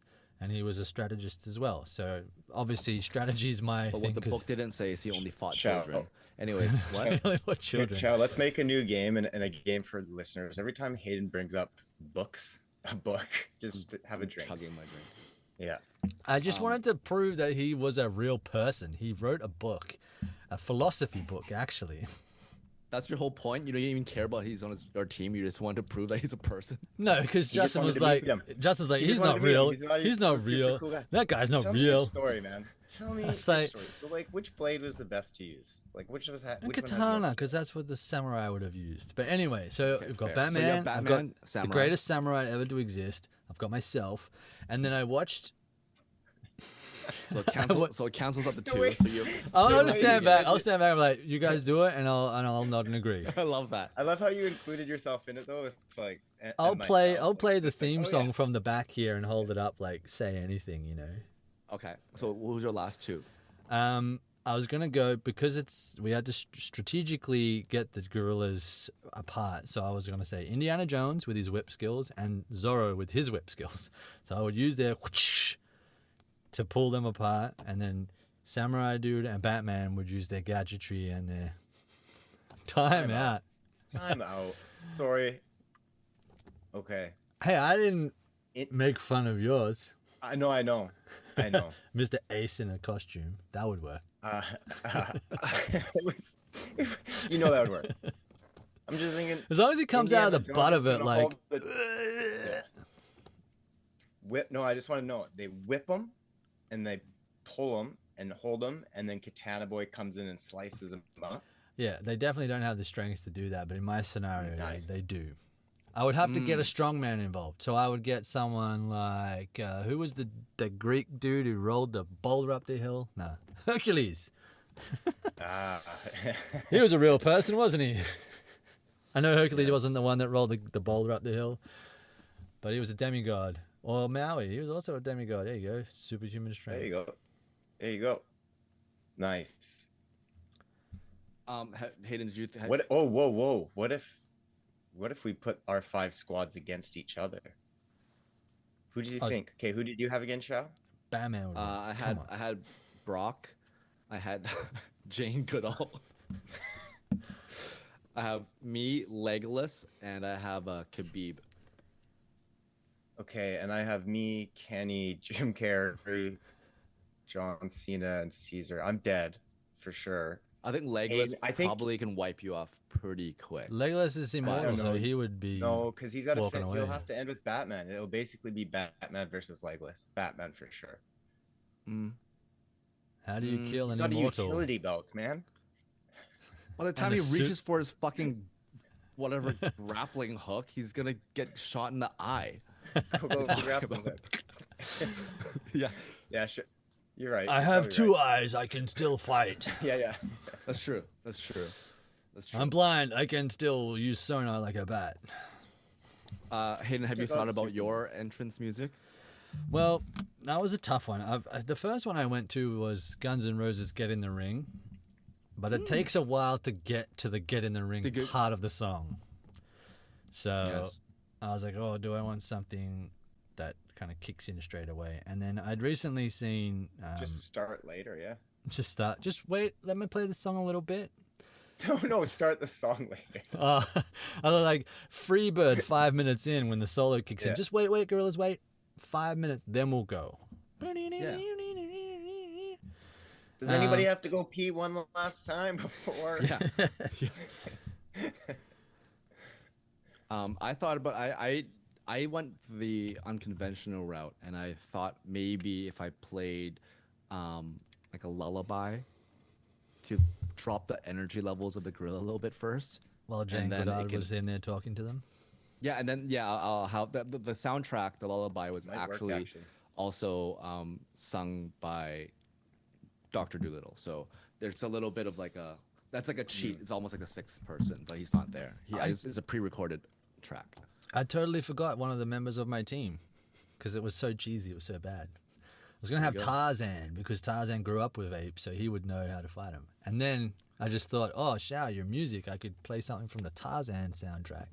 and he was a strategist as well. So obviously, strategy is my But thing. what the book didn't say is he only fought Shao. children. Anyways, what? What children? Chow, let's make a new game and a game for the listeners. Every time Hayden brings up a book, just have a drink. Chugging my drink. Yeah. I just wanted to prove that he was a real person. He wrote a book, a philosophy book, actually. That's your whole point. You don't even care about he's on your team. You just want to prove that he's a person. No, because just Justin wanted was to like, meet him. Justin's like, He he's just wanted not to meet him. real. He's not a super real. cool guy. That guy's not Tell me your real. story, man. Tell me your It's like- story. So, like, which blade was the best to use? Like, which was And which one had katana, more- because that's what the samurai would have used. But anyway, so Okay, we've got fair. So Batman. you have I've Batman, got samurai. the greatest samurai ever to exist. I've got myself, and then I watched. So it cancels up to No, two. wait. So you. I'll so stand you- back. I'll stand back. I'm like, you guys do it, and I'll nod and agree. I love that. I love how you included yourself in it though. With like, I'll play the Like, theme oh, song yeah. from the back here and hold it up like say anything, you know. Okay. So what was your last two? I was gonna go because we had to strategically get the gorillas apart. So I was gonna say Indiana Jones with his whip skills and Zorro with his whip skills. So I would use their whoosh to pull them apart, and then Samurai Dude and Batman would use their gadgetry and their time out. Time out. Sorry. Okay. Hey, I didn't It- make fun of yours, I know. Mr. Ace in a costume. That would work. It was, you know that would work. I'm just thinking. As long as he comes out of the Indiana butt Jones of is it, gonna like. hold the- whip. No, I just want to know. They whip them, and they pull them and hold them, and then Katana Boy comes in and slices them up. Yeah, they definitely don't have the strength to do that, but in my scenario, Nice. they do. I would have to get a strongman involved. So I would get someone like, who was the Greek dude who rolled the boulder up the hill? Nah, Hercules. Ah. He was a real person, wasn't he? I know Hercules wasn't the one that rolled the boulder up the hill, but he was a demigod. Or Maui, he was also a demigod. There you go, superhuman strength. There you go. Nice. Hayden, did you? What? Oh, whoa. What if we put our 5 squads against each other? Who do you think? Okay, who did you have against Shao? Batman would I Come on. had Brock. I had Jane Goodall. I have me, Legolas, and I have Khabib. Okay, and I have me, Kenny, Jim Carrey, John Cena, and Caesar. I'm dead for sure. I think Legolas I think- probably can wipe you off pretty quick. Legolas is immortal, know. so he would be. No, because he's got to. walking He'll away. have to end with Batman. It'll basically be Batman versus Legolas. Batman for sure. Mm. How do you kill He's an got a immortal? utility belt, man. By the time a he suit. reaches for his fucking whatever grappling hook, he's gonna get shot in the eye. Go grab him. Yeah, Yeah, sure. You're right. I You're have probably two right. eyes. I can still fight. Yeah. that's true. That's true. That's true. I'm blind. I can still use sonar like a bat. Hayden, have you Check out thought about Superman. your entrance music? Well, that was a tough one. The first one I went to was Guns N' Roses' "Get in the Ring," but it takes a while to get to the "Get in the Ring" part of the song. So Yes. I was like, "Oh, do I want something that kind of kicks in straight away?" And then I'd recently seen Just start later, yeah. just wait. Let me play the song a little bit. No, start the song later. I was like, Freebird 5 minutes in when the solo kicks in. Yeah. Just wait, gorillas, wait. 5 minutes, then we'll go. Yeah. Does anybody have to go pee one last time before? Yeah. I thought about I went the unconventional route, and I thought maybe if I played like a lullaby to drop the energy levels of the gorilla a little bit first. While Jane and then Goddard was in there talking to them. Yeah, and then I'll have the soundtrack. The lullaby was Might work, actually actually. also sung by Dr. Dolittle. So there's a little bit of like that's like a cheat. It's almost like a sixth person, but he's not there. It's a pre-recorded track. I totally forgot one of the members of my team because it was so cheesy. It was so bad. I was going to have you go. Tarzan because Tarzan grew up with apes, so he would know how to fight him. And then I just thought, oh, Shao, your music, I could play something from the Tarzan soundtrack.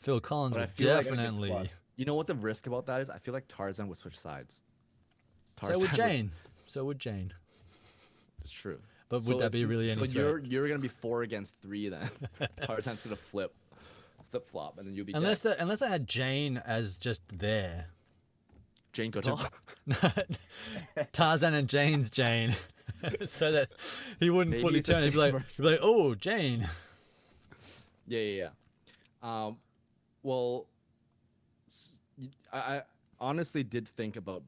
Phil Collins But I would feel like definitely... You know what the risk about that is? I feel like Tarzan would switch sides. So would Jane. So would Jane. It's true. But would that be really any So threat? you're gonna be 4 against 3 then. Tarzan's gonna flip flop, and then you'll be Unless dead. unless I had Jane as just there. Jane Goodall. Tarzan and Jane's Jane. So that he wouldn't Maybe fully it's the turn. He'd be same like, person. oh, Jane. Yeah. Well, I honestly did think about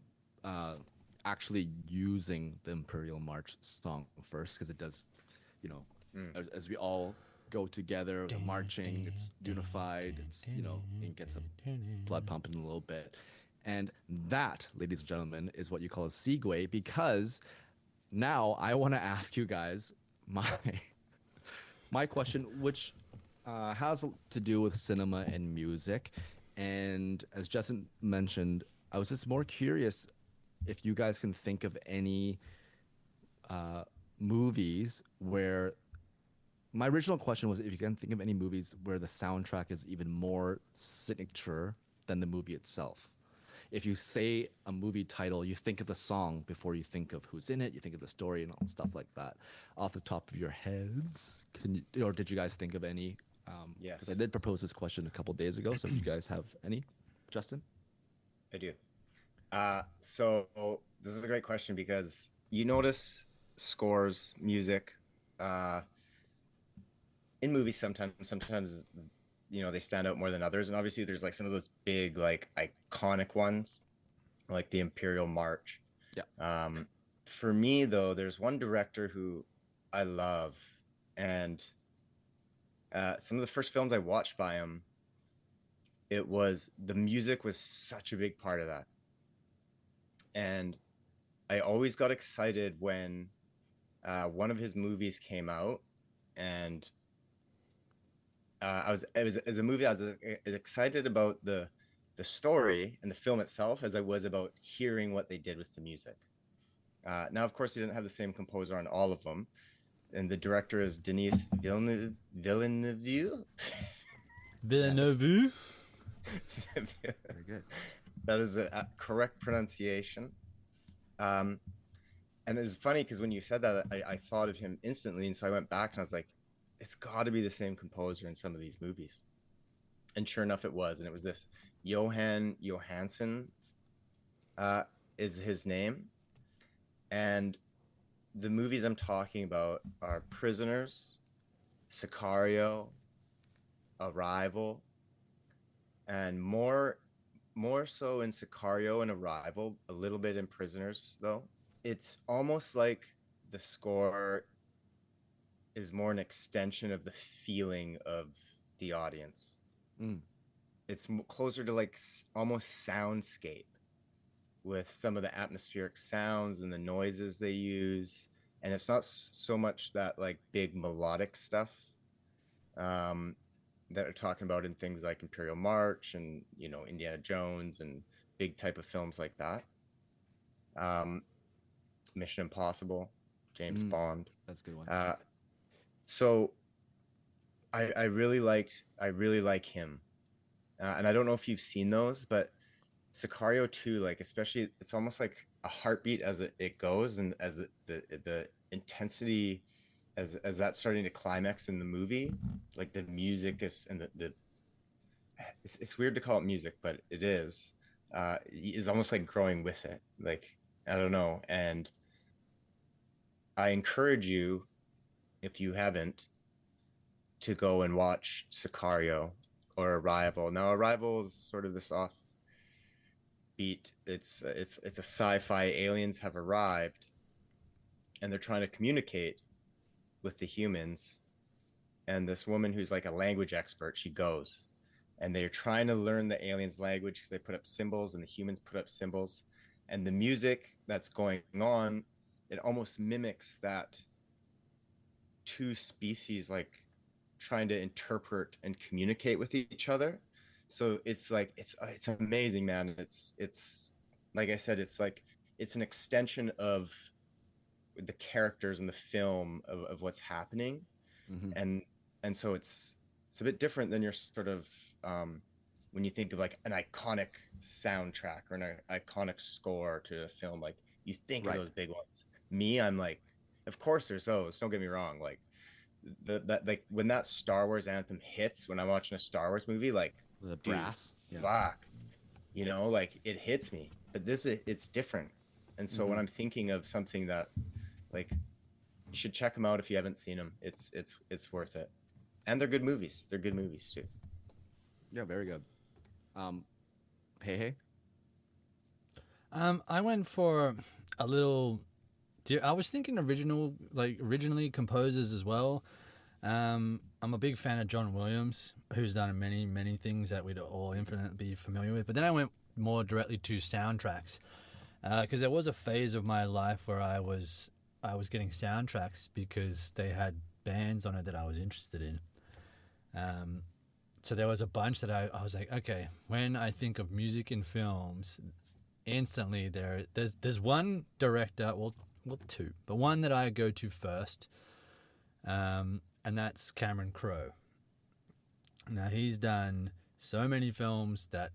actually using the Imperial March song first because it does, as we all go together, the marching, it's unified, it's it gets the blood pumping a little bit, and that, ladies and gentlemen, is what you call a segue because now I want to ask you guys my question, which has to do with cinema and music. And as Justin mentioned, I was just more curious if you guys can think of any movies where my original question was if you can think of any movies where the soundtrack is even more signature than the movie itself. If you say a movie title, you think of the song before you think of who's in it, you think of the story and all stuff like that. Off the top of your heads, or did you guys think of any? Yes. Because I did propose this question a couple days ago, so if you guys have any, Justin? I do. So this is a great question because you notice scores, music, in movies sometimes they stand out more than others, and obviously there's like some of those big like iconic ones, like the Imperial March. Yeah. For me though, there's one director who I love, and some of the first films I watched by him, the music was such a big part of that. And I always got excited when one of his movies came out, and it was a movie I was as excited about the story and the film itself as I was about hearing what they did with the music. Now, of course, he didn't have the same composer on all of them, and the director is Denis Villeneuve. Villeneuve. Very good. That is a correct pronunciation. And it was funny because when you said that, I thought of him instantly, and so I went back and I was like, it's got to be the same composer in some of these movies. And sure enough, it was. And it was this Johan Johansson is his name. And the movies I'm talking about are Prisoners, Sicario, Arrival, and more so in Sicario and Arrival, a little bit in Prisoners, though. It's almost like the score is more an extension of the feeling of the audience. It's closer to like almost soundscape. with some of the atmospheric sounds and the noises they use. And it's not so much that like big melodic stuff that are talking about in things like Imperial March and, you know, Indiana Jones and big type of films like that. Mission Impossible, James Bond. That's a good one. So I really like him. And I don't know if you've seen those, but Sicario 2, like especially, it's almost like a heartbeat as it goes, and as the intensity as that's starting to climax in the movie, like the music is, and the it's weird to call it music, but it is almost like growing with it. Like, I don't know. And I encourage you, if you haven't, to go and watch Sicario or Arrival. Now, Arrival is sort of this off beat. It's a sci-fi. Aliens have arrived, and they're trying to communicate with the humans. And this woman who's like a language expert, she goes, and they're trying to learn the aliens' language because they put up symbols, and the humans put up symbols. And the music that's going on, it almost mimics that two species like trying to interpret and communicate with each other. So it's like it's amazing, man. It's like I said, it's like it's an extension of the characters in the film of what's happening. And so it's a bit different than your sort of when you think of like an iconic soundtrack or an iconic score to a film, like you think of those big ones. Me, I'm like, of course there's those, don't get me wrong, like that like when that Star Wars anthem hits when I'm watching a Star Wars movie, like The brass. fuck, you know, like it hits me. But it's different. And so when I'm thinking of something that, like, you should check them out if you haven't seen them. It's worth it. And they're good movies. They're good movies too. Yeah, very good. Hey. I went for a little. I was thinking originally composers as well. I'm a big fan of John Williams, who's done many things that we'd all infinitely be familiar with. But then I went more directly to soundtracks, because there was a phase of my life where I was getting soundtracks because they had bands on it that I was interested in. So there was a bunch that I was like, okay, when I think of music in films, instantly there's one director, well two, but one that I go to first, and that's Cameron Crowe. Now, he's done so many films that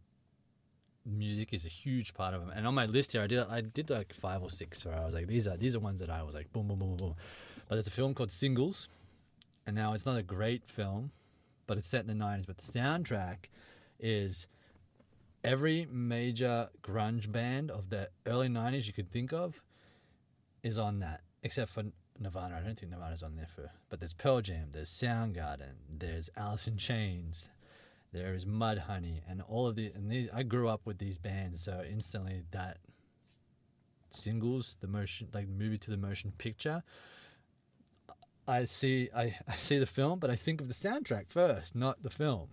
music is a huge part of them. And on my list here, I did like 5 or 6 where I was like, these are ones that I was like, boom, boom, boom, boom. But there's a film called Singles, and now it's not a great film, but it's set in the 90s. But the soundtrack is every major grunge band of the early 90s you could think of is on that, except for Nirvana. I don't think Nirvana's on there but there's Pearl Jam, there's Soundgarden, there's Alice in Chains, there is Mudhoney, and all of these. I grew up with these bands, so instantly that Singles, the motion, like movie to the motion picture, I see the film, but I think of the soundtrack first, not the film.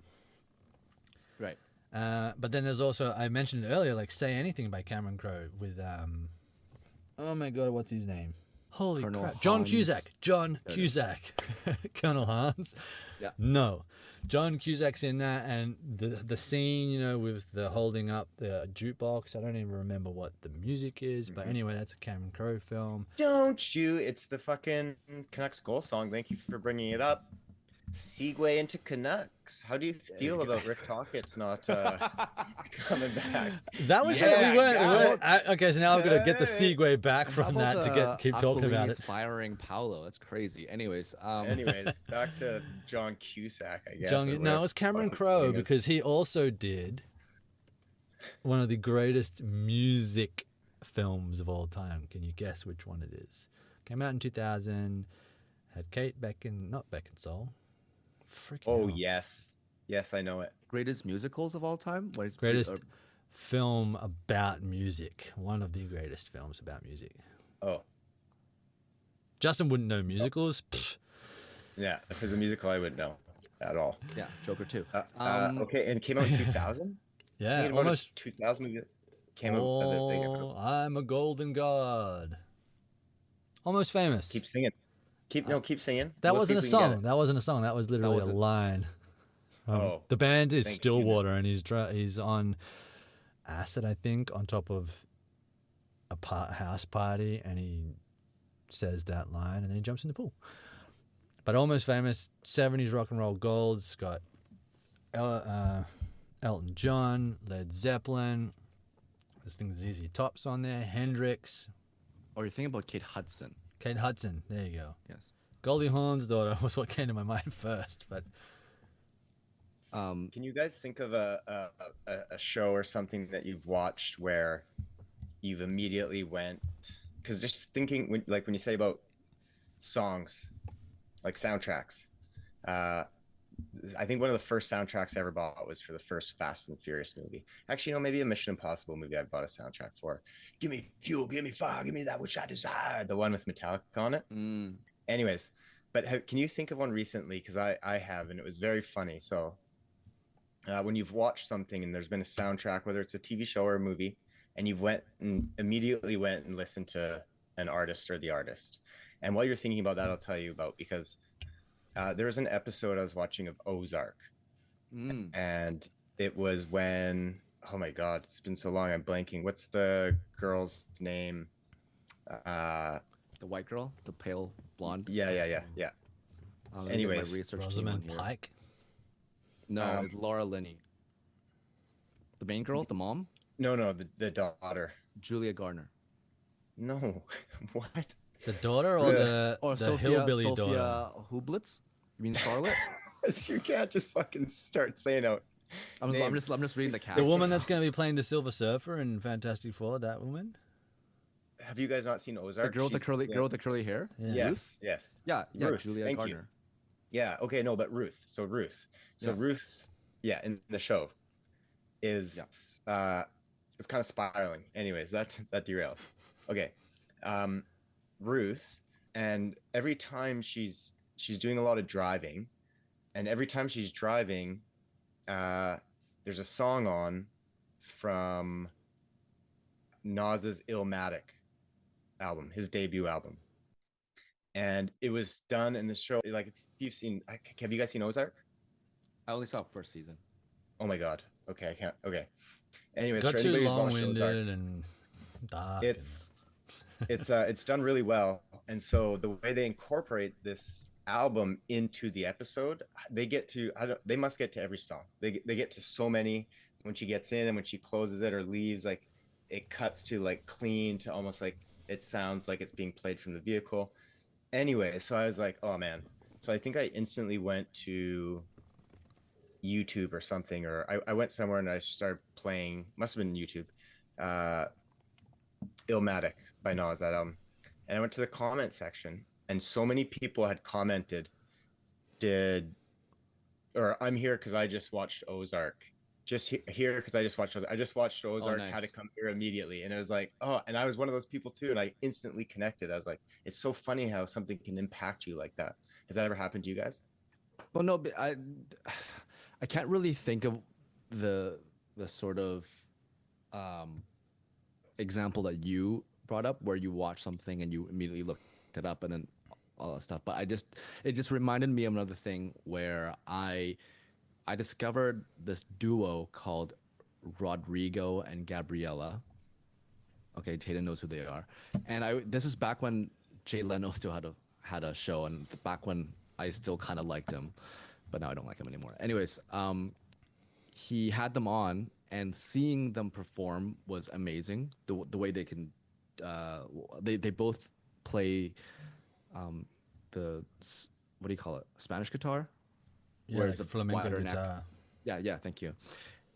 Right. But then there's also, I mentioned it earlier, like Say Anything by Cameron Crowe with oh my god, what's his name? Holy Colonel crap. John Hans. Cusack. John Cusack. Colonel Hans. Yeah. No. John Cusack's in that, and the scene, you know, with the holding up the jukebox, I don't even remember what the music is, but anyway, that's a Cameron Crowe film. Don't you? It's the fucking Canucks goal song. Thank you for bringing it up. Segue into Canucks. How do you feel about Rick Tockett's not coming back? That was okay. So now I'm gonna get the segue back from that to keep talking about it. Firing Paolo, that's crazy. Anyways, back to John Cusack, I guess. No, it was Cameron Crowe, because he also did one of the greatest music films of all time. Can you guess which one it is? Came out in 2000. Had Kate not Beckinsale. Freaking hell. Yes, I know it. Greatest musicals of all time? What is greatest film about music? One of the greatest films about music. Oh. Justin wouldn't know musicals. Yeah, if it's a musical, I wouldn't know at all. Yeah, Joker 2. Okay, and it came out in 2000? Yeah, almost 2000 movie. came out. They came out. Oh, I'm a golden god. Almost Famous. Keep singing. Keep singing. That We'll see wasn't a if we can get song. it. That wasn't a song. That was literally a wasn't- line. Oh, The band is thank Stillwater, and he's on acid, I think, on top of a house party, and he says that line, and then he jumps in the pool. But Almost Famous, 70s rock and roll gold. It's got Elton John, Led Zeppelin. This thing ZZ Top's on there. Hendrix, Or you're thinking about Kate Hudson. Kate Hudson. There you go. Yes. Goldie Hawn's daughter was what came to my mind first, but can you guys think of a show or something that you've watched where you've immediately went? Because just thinking, when you say about songs, like soundtracks, I think one of the first soundtracks I ever bought was for the first Fast and Furious movie. Actually, maybe a Mission Impossible movie I bought a soundtrack for. Give me fuel, give me fire, give me that which I desire. The one with Metallica on it. Anyways, but can you think of one recently? Because I have, and it was very funny. So when you've watched something and there's been a soundtrack, whether it's a TV show or a movie, and you've immediately went and listened to an artist or the artist. And while you're thinking about that, I'll tell you about, because there was an episode I was watching of Ozark, and it was when, oh my God, it's been so long, I'm blanking. What's the girl's name? The white girl, the pale blonde. Yeah. Let me get Anyways, my research team Rosamund on here. Pike. No, it's Laura Linney. The main girl, the mom, No, the daughter. Julia Garner. No, what? The daughter or Or the Sophia, hillbilly Sophia daughter? Hublitz? You mean Charlotte? You can't just fucking start saying out. I'm names. just reading the cast. The woman right that's now. going to be playing the Silver Surfer in Fantastic Four, that woman? Have you guys not seen Ozark? the girl with the curly hair. Yeah. Ruth? Yes. Yeah, Ruth, Julia thank you. Garner. Yeah. Okay. No, but Ruth. So Yeah. Ruth. Yeah, in the show, is it's kind of spiraling. Anyways, that derailed. Okay. Ruth, and every time she's doing a lot of driving, and every time she's driving, there's a song on from Nas's Illmatic album, his debut album. And it was done in the show. Like, if you've seen, have you guys seen Ozark? I only saw first season. Oh my God. Okay, I can't. Okay. Anyways, Got for too anybody who's watched long-winded Ozark, and dark. it's done really well. And so the way they incorporate this album into the episode, they must get to every song. They get to so many. When she gets in and when she closes it or leaves, like, it cuts to like clean to almost like it sounds like it's being played from the vehicle. Anyway, so I was like, oh man. So I think I instantly went to YouTube or something, or I went somewhere and I started playing, must have been YouTube, Illmatic by Nas, that album. And I went to the comment section, and so many people had commented, I'm here because I just watched Ozark. Just here because I just watched Ozark. I just watched Ozark, nice. Had to come here immediately. And it was like, oh, and I was one of those people too. And I instantly connected. I was like, it's so funny how something can impact you like that. Has that ever happened to you guys? Well, no, but I can't really think of the sort of example that you brought up where you watch something and you immediately looked it up and then all that stuff. But it just reminded me of another thing where I discovered this duo called Rodrigo and Gabriella. Okay, Taylor knows who they are, and this is back when Jay Leno still had a show, and back when I still kind of liked him, but now I don't like him anymore. Anyways, he had them on, and seeing them perform was amazing. The way they can, they both play, what do you call it? Spanish guitar. Yeah, where like it's a flamenco wider neck. guitar. Yeah, thank you.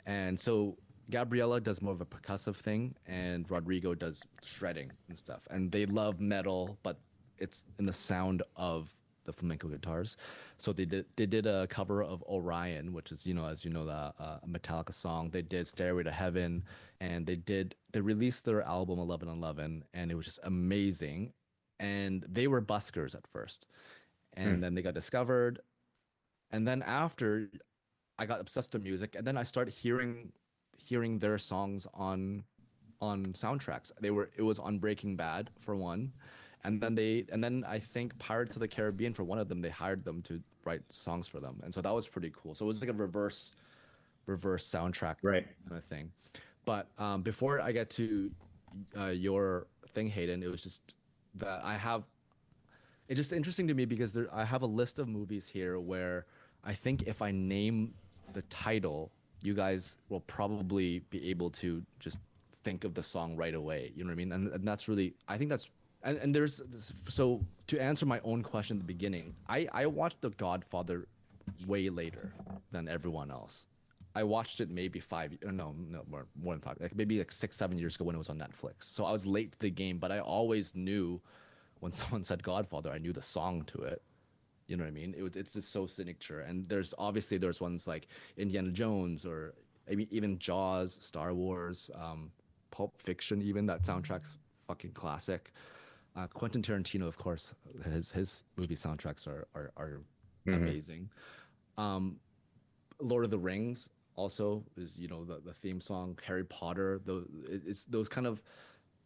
And so Gabriella does more of a percussive thing, and Rodrigo does shredding and stuff. And they love metal, but it's in the sound of the flamenco guitars. So they did a cover of Orion, which is, as you know, the Metallica song. They did Stairway to Heaven, and they released their album 1111, and it was just amazing. And they were buskers at first, and then they got discovered. And then after, I got obsessed with music, and then I started hearing their songs on on soundtracks. It was on Breaking Bad for one, and then I think Pirates of the Caribbean for one of them, they hired them to write songs for them, and so that was pretty cool. So it was like a reverse soundtrack Right. kind of thing. But before I get to your thing, Hayden, it was just that it's just interesting to me because I have a list of movies here where I think if I name the title, you guys will probably be able to just think of the song right away. You know what I mean? And that's really, I think that's, and there's, so to answer my own question at the beginning, I watched The Godfather way later than everyone else. I watched it maybe more than 5, like maybe like 6-7 years ago when it was on Netflix. So I was late to the game, but I always knew when someone said Godfather, I knew the song to it. You know what I mean? It's just so signature. And there's ones like Indiana Jones or even Jaws, Star Wars, Pulp Fiction, even that soundtrack's fucking classic. Quentin Tarantino, of course, his movie soundtracks are amazing. Lord of the Rings also is, the theme song. Harry Potter, it's those kind of,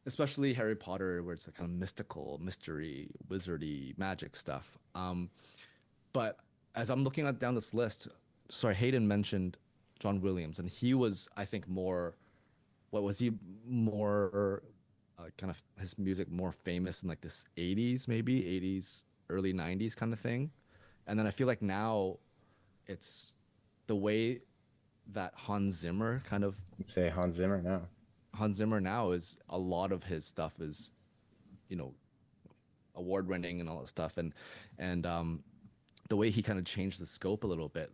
especially Harry Potter, where it's like kind of mystical, mystery, wizardy, magic stuff. But as I'm looking down this list, sorry, Hayden mentioned John Williams, and he was, I think, more kind of his music more famous in like this 80s, maybe 80s, early 90s kind of thing. And then I feel like now it's the way that Hans Zimmer kind of Say Hans Zimmer now. Hans Zimmer now is a lot of his stuff is, award winning and all that stuff. And the way he kind of changed the scope a little bit,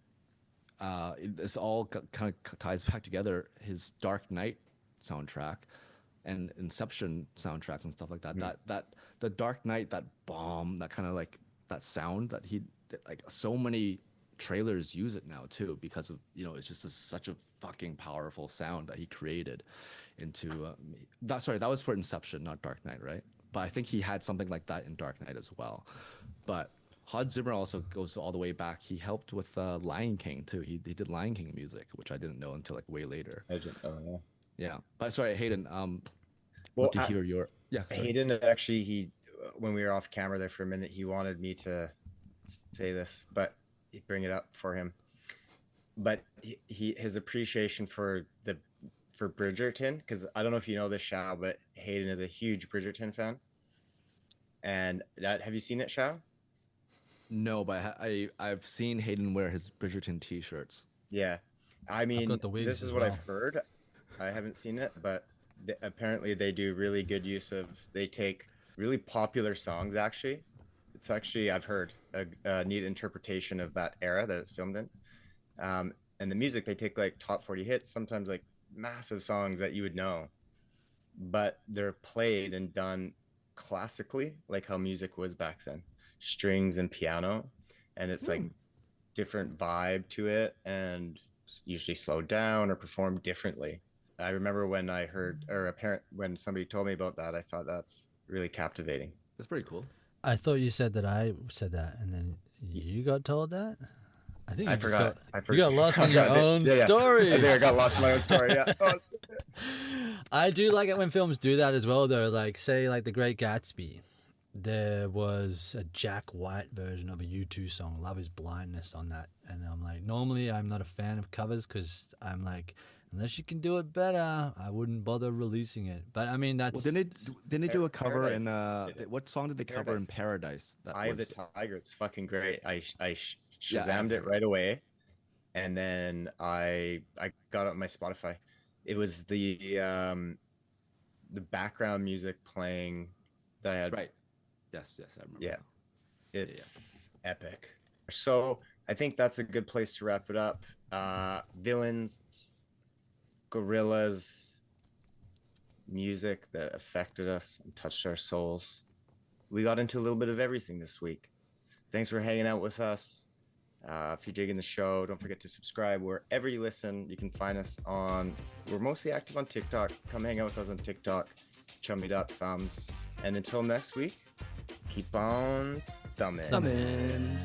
this all kind of ties back together. His Dark Knight soundtrack and Inception soundtracks and stuff like that. That the Dark Knight, that bomb, that kind of like that sound that he, like so many trailers use it now too, because of, it's just such a fucking powerful sound that he created into that was for Inception, not Dark Knight, right? But I think he had something like that in Dark Knight as well. But Hans Zimmer also goes all the way back. He helped with Lion King too. He did Lion King music, which I didn't know until like way later. I didn't know. Yeah, but sorry, Hayden. Well, to hear your sorry. Hayden actually, when we were off camera there for a minute, he wanted me to say this, but bring it up for him. But his appreciation for Bridgerton, because I don't know if you know this, Shao, but Hayden is a huge Bridgerton fan. And have you seen it, Shao? No, but I've seen Hayden wear his Bridgerton t-shirts. Yeah, I mean, this is what well. I've heard. I haven't seen it, but apparently they do really good use of. They take really popular songs. Actually, it's actually, I've heard, a neat interpretation of that era that it's filmed in. And the music, they take like top 40 hits, sometimes like massive songs that you would know, but they're played and done classically, like how music was back then, strings and piano, and it's like different vibe to it, and usually slowed down or performed differently. I remember when I heard, when somebody told me about that, I thought that's really captivating. That's pretty cool. I thought you said that I said that, and then you got told that. I think I forgot. You got lost in your own story. I think I got lost in my own story. Yeah. I do like it when films do that as well, though. Like, say, like The Great Gatsby. There was a Jack White version of a U2 song, "Love Is Blindness," on that, and I'm like, normally I'm not a fan of covers because I'm like, unless you can do it better, I wouldn't bother releasing it. But I mean, that's. Well, didn't they do a cover in what song did they cover in Paradise? Paradise? Eye of the Tiger. It's fucking great. I Shazammed it right away, and then I got it on my Spotify. It was the background music playing that I had. Right. Yes, I remember. Yeah, it's epic. So I think that's a good place to wrap it up. Villains, gorillas, music that affected us and touched our souls. We got into a little bit of everything this week. Thanks for hanging out with us. If you're digging the show, don't forget to subscribe wherever you listen. You can find us we're mostly active on TikTok. Come hang out with us on TikTok, Chummy.Thumbs. And until next week, keep on thumbing. Thumbin'.